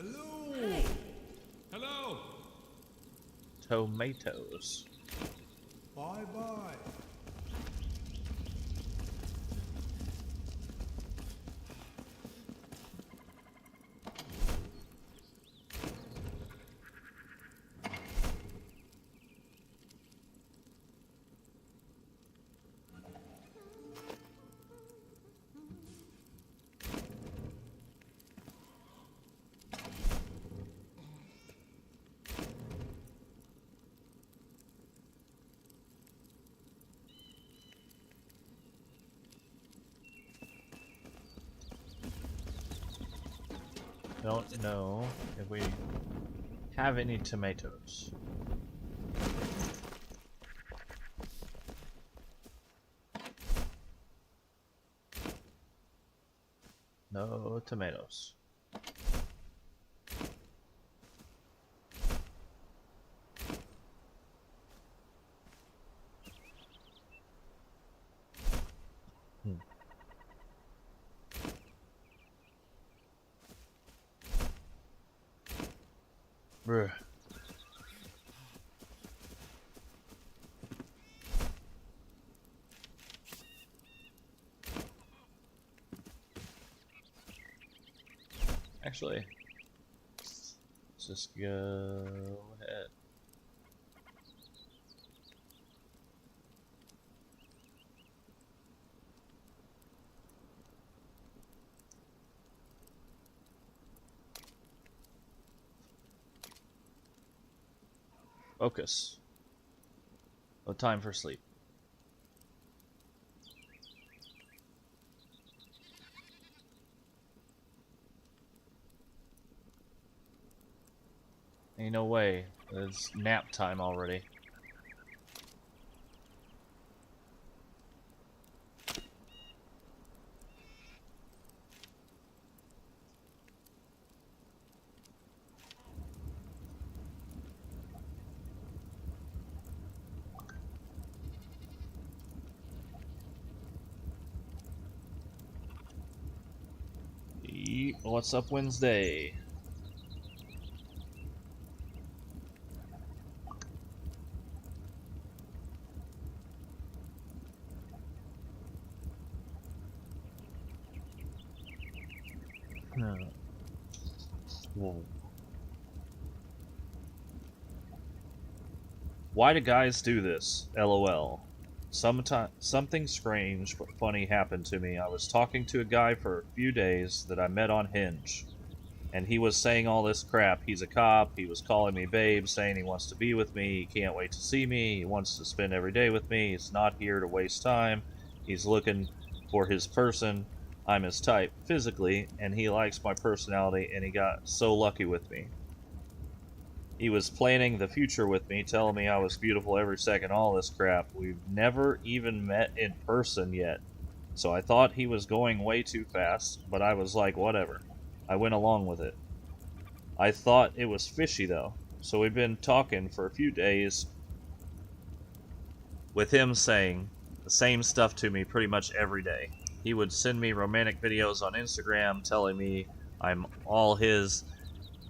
Hello. Hello.
Tomatoes.
Bye bye.
Don't know if we have any tomatoes. No tomatoes. Bruh. Actually, let's just go ahead. Focus. No time for sleep. Ain't no way. It's nap time already. What's up, Wednesday? Whoa. Why do guys do this? LOL. Something strange but funny happened to me. I was talking to a guy for a few days that I met on Hinge. And he was saying all this crap. He's a cop. He was calling me babe, saying he wants to be with me. He can't wait to see me. He wants to spend every day with me. He's not here to waste time. He's looking for his person. I'm his type physically, and he likes my personality, and he got so lucky with me. He was planning the future with me, telling me I was beautiful every second, all this crap. We've never even met in person yet. So I thought he was going way too fast, but I was like, whatever. I went along with it. I thought it was fishy though, so we've been talking for a few days with him saying the same stuff to me pretty much every day. He would send me romantic videos on Instagram telling me I'm all his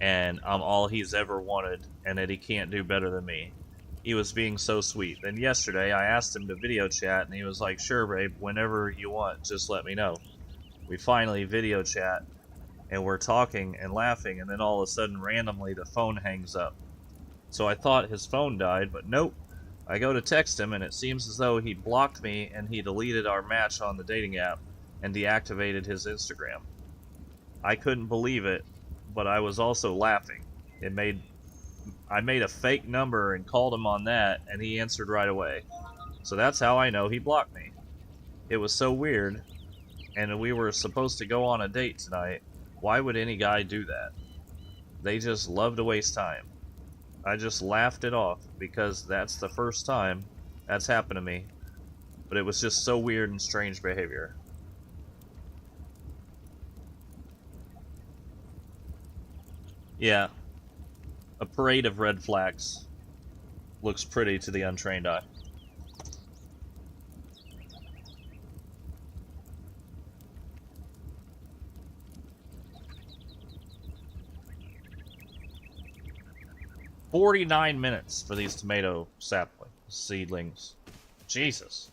and I'm all he's ever wanted and that he can't do better than me. He was being so sweet. Then yesterday I asked him to video chat and he was like, sure babe, whenever you want, just let me know. We finally video chat and we're talking and laughing, and then all of a sudden, randomly, the phone hangs up. So I thought his phone died, but nope. I go to text him, and it seems as though he blocked me, and he deleted our match on the dating app, and deactivated his Instagram. I couldn't believe it, but I was also laughing. I made a fake number and called him on that, and he answered right away. So that's how I know he blocked me. It was so weird, and we were supposed to go on a date tonight. Why would any guy do that? They just love to waste time. I just laughed it off because that's the first time that's happened to me. But it was just so weird and strange behavior. Yeah. A parade of red flags looks pretty to the untrained eye. $49 for these tomato seedlings. Jesus.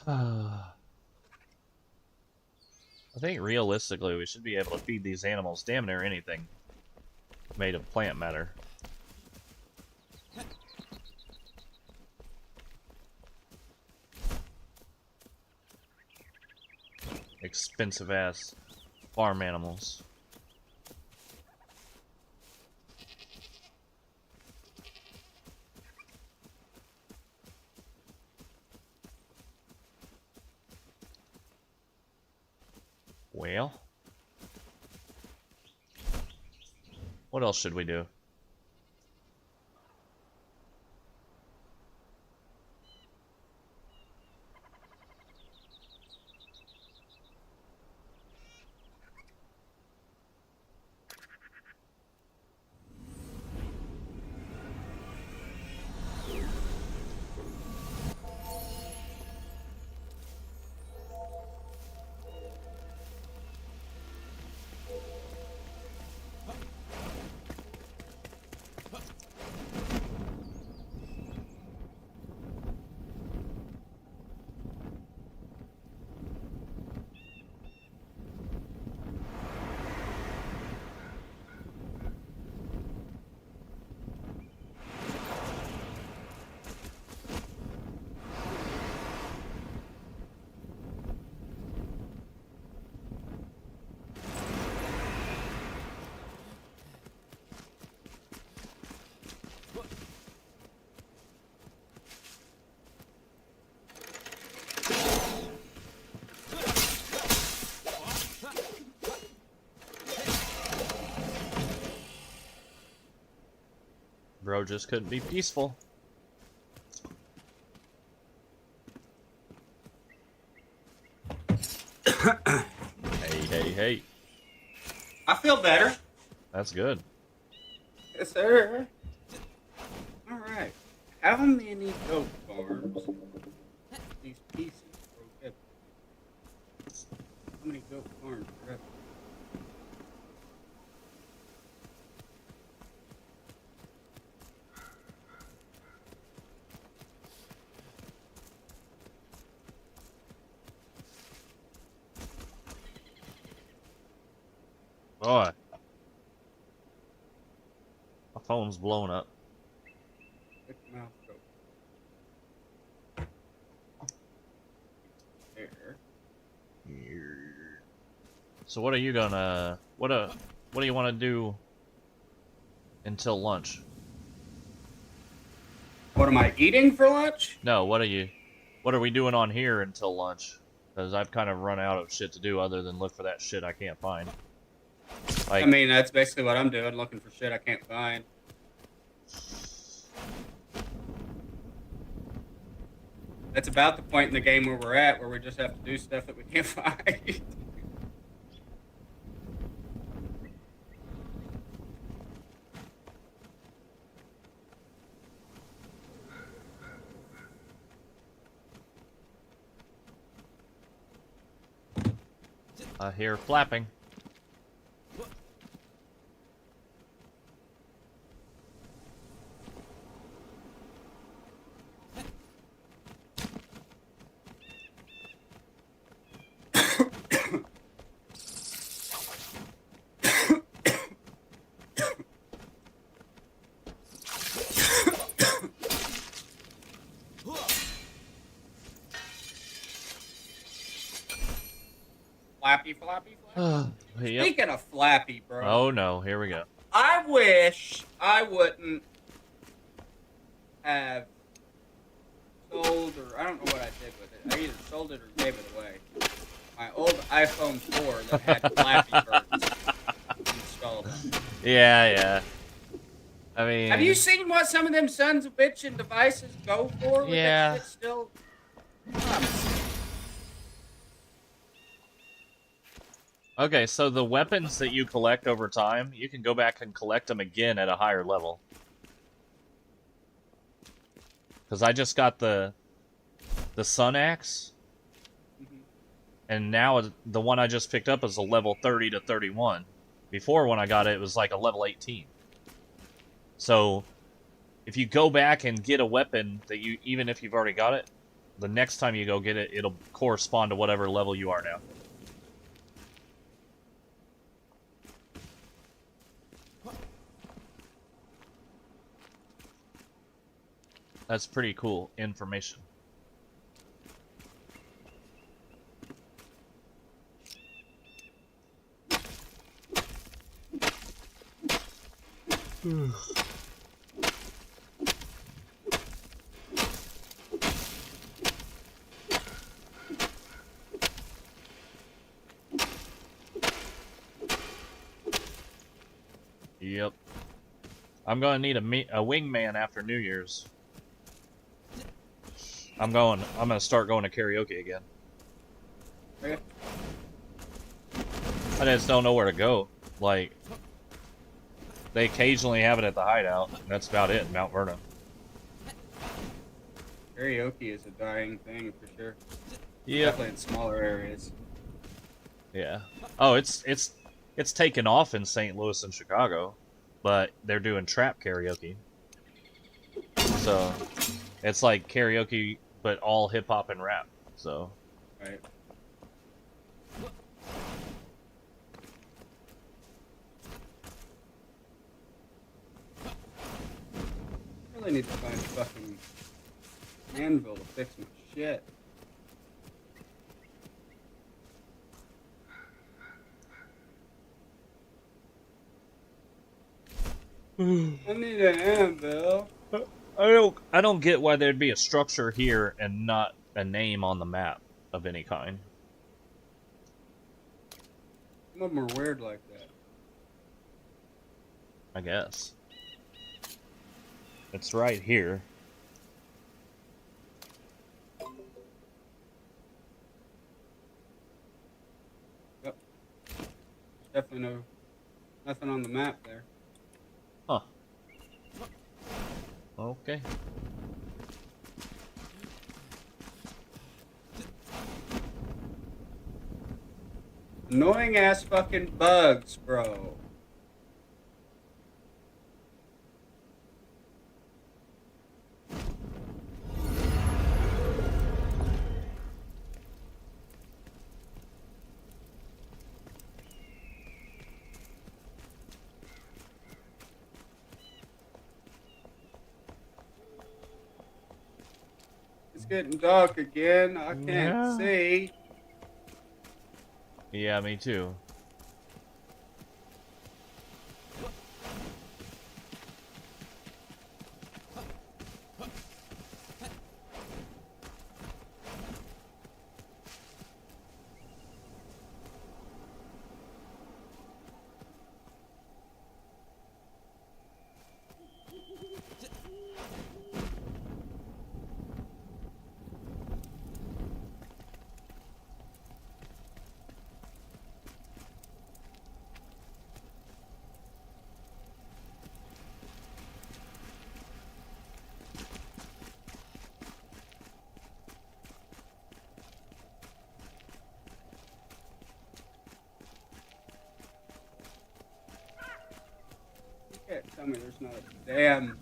I think realistically we should be able to feed these animals damn near anything made of plant matter. Expensive ass farm animals. Well, what else should we do? Bro just couldn't be peaceful. Hey.
I feel better.
That's good.
Yes, sir. All right. How many goat farms? These pieces broke up. How many goat farms are up?
Boy. My phone's blowing up.
Big mouth goat. There.
So what are you gonna what do you want to do until lunch?
What am I eating for lunch?
No, what are we doing on here until lunch? Because I've kind of run out of shit to do other than look for that shit I can't find. Like,
I mean, that's basically what I'm doing, looking for shit I can't find. That's about the point in the game where we're at, where we just have to do stuff that we can't find.
I hear flapping.
Flappy.
Yep.
Speaking of Flappy, bro.
Oh no, here we go.
I wish I wouldn't have sold, or I don't know what I did with it. I either sold it or gave it away. My old iPhone 4 that had Flappy Birds installed on it.
Yeah. I mean,
Have you seen what some of them sons of bitchin' devices go for with
Yeah.
that shit still?
Okay, so the weapons that you collect over time, you can go back and collect them again at a higher level. Because I just got the Sun Axe, and now the one I just picked up is a level 30 to 31. Before, when I got it, it was like a level 18. So, if you go back and get a weapon that you, even if you've already got it, the next time you go get it, it'll correspond to whatever level you are now. That's pretty cool information. Yep. I'm gonna need a wingman after New Year's. I'm gonna start going to karaoke again.
Okay.
I just don't know where to go. Like, they occasionally have it at the Hideout. That's about it in Mount Vernon.
Karaoke is a dying thing for sure.
Yeah.
Definitely in smaller areas.
Yeah. Oh, it's taken off in St. Louis and Chicago, but they're doing trap karaoke. So, it's like karaoke, but all hip hop and rap. So.
Right. I really need to find a fucking anvil to fix my shit. I need an anvil.
I don't get why there'd be a structure here and not a name on the map of any kind.
Some of them are weird like that.
I guess. It's right here.
Yep. There's definitely nothing on the map there.
Huh. Okay.
Annoying ass fucking bugs, bro. It's getting dark again. I can't
Yeah.
see.
Yeah, me too.
You can't tell me there's not a damn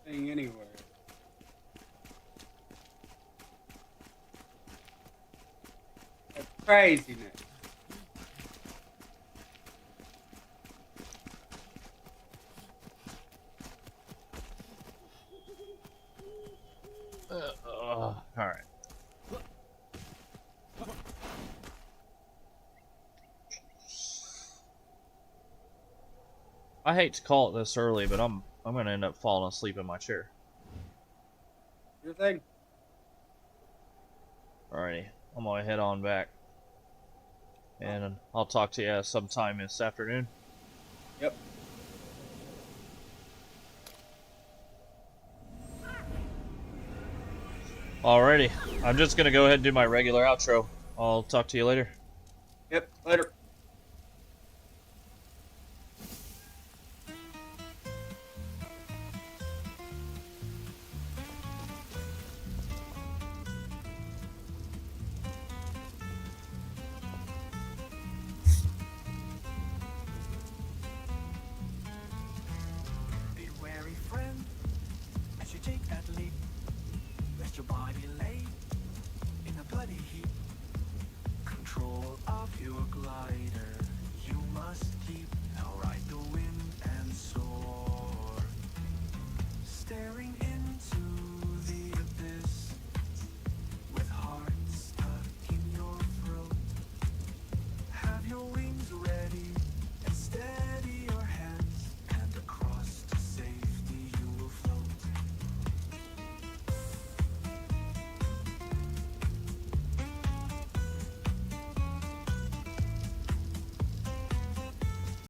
thing anywhere. That's craziness.
Alright. I hate to call it this early, but I'm gonna end up falling asleep in my chair.
Your thing.
Alrighty, I'm gonna head on back, and I'll talk to you sometime this afternoon.
Yep.
Alrighty, I'm just gonna go ahead and do my regular outro. I'll talk to you later.
Yep. Later.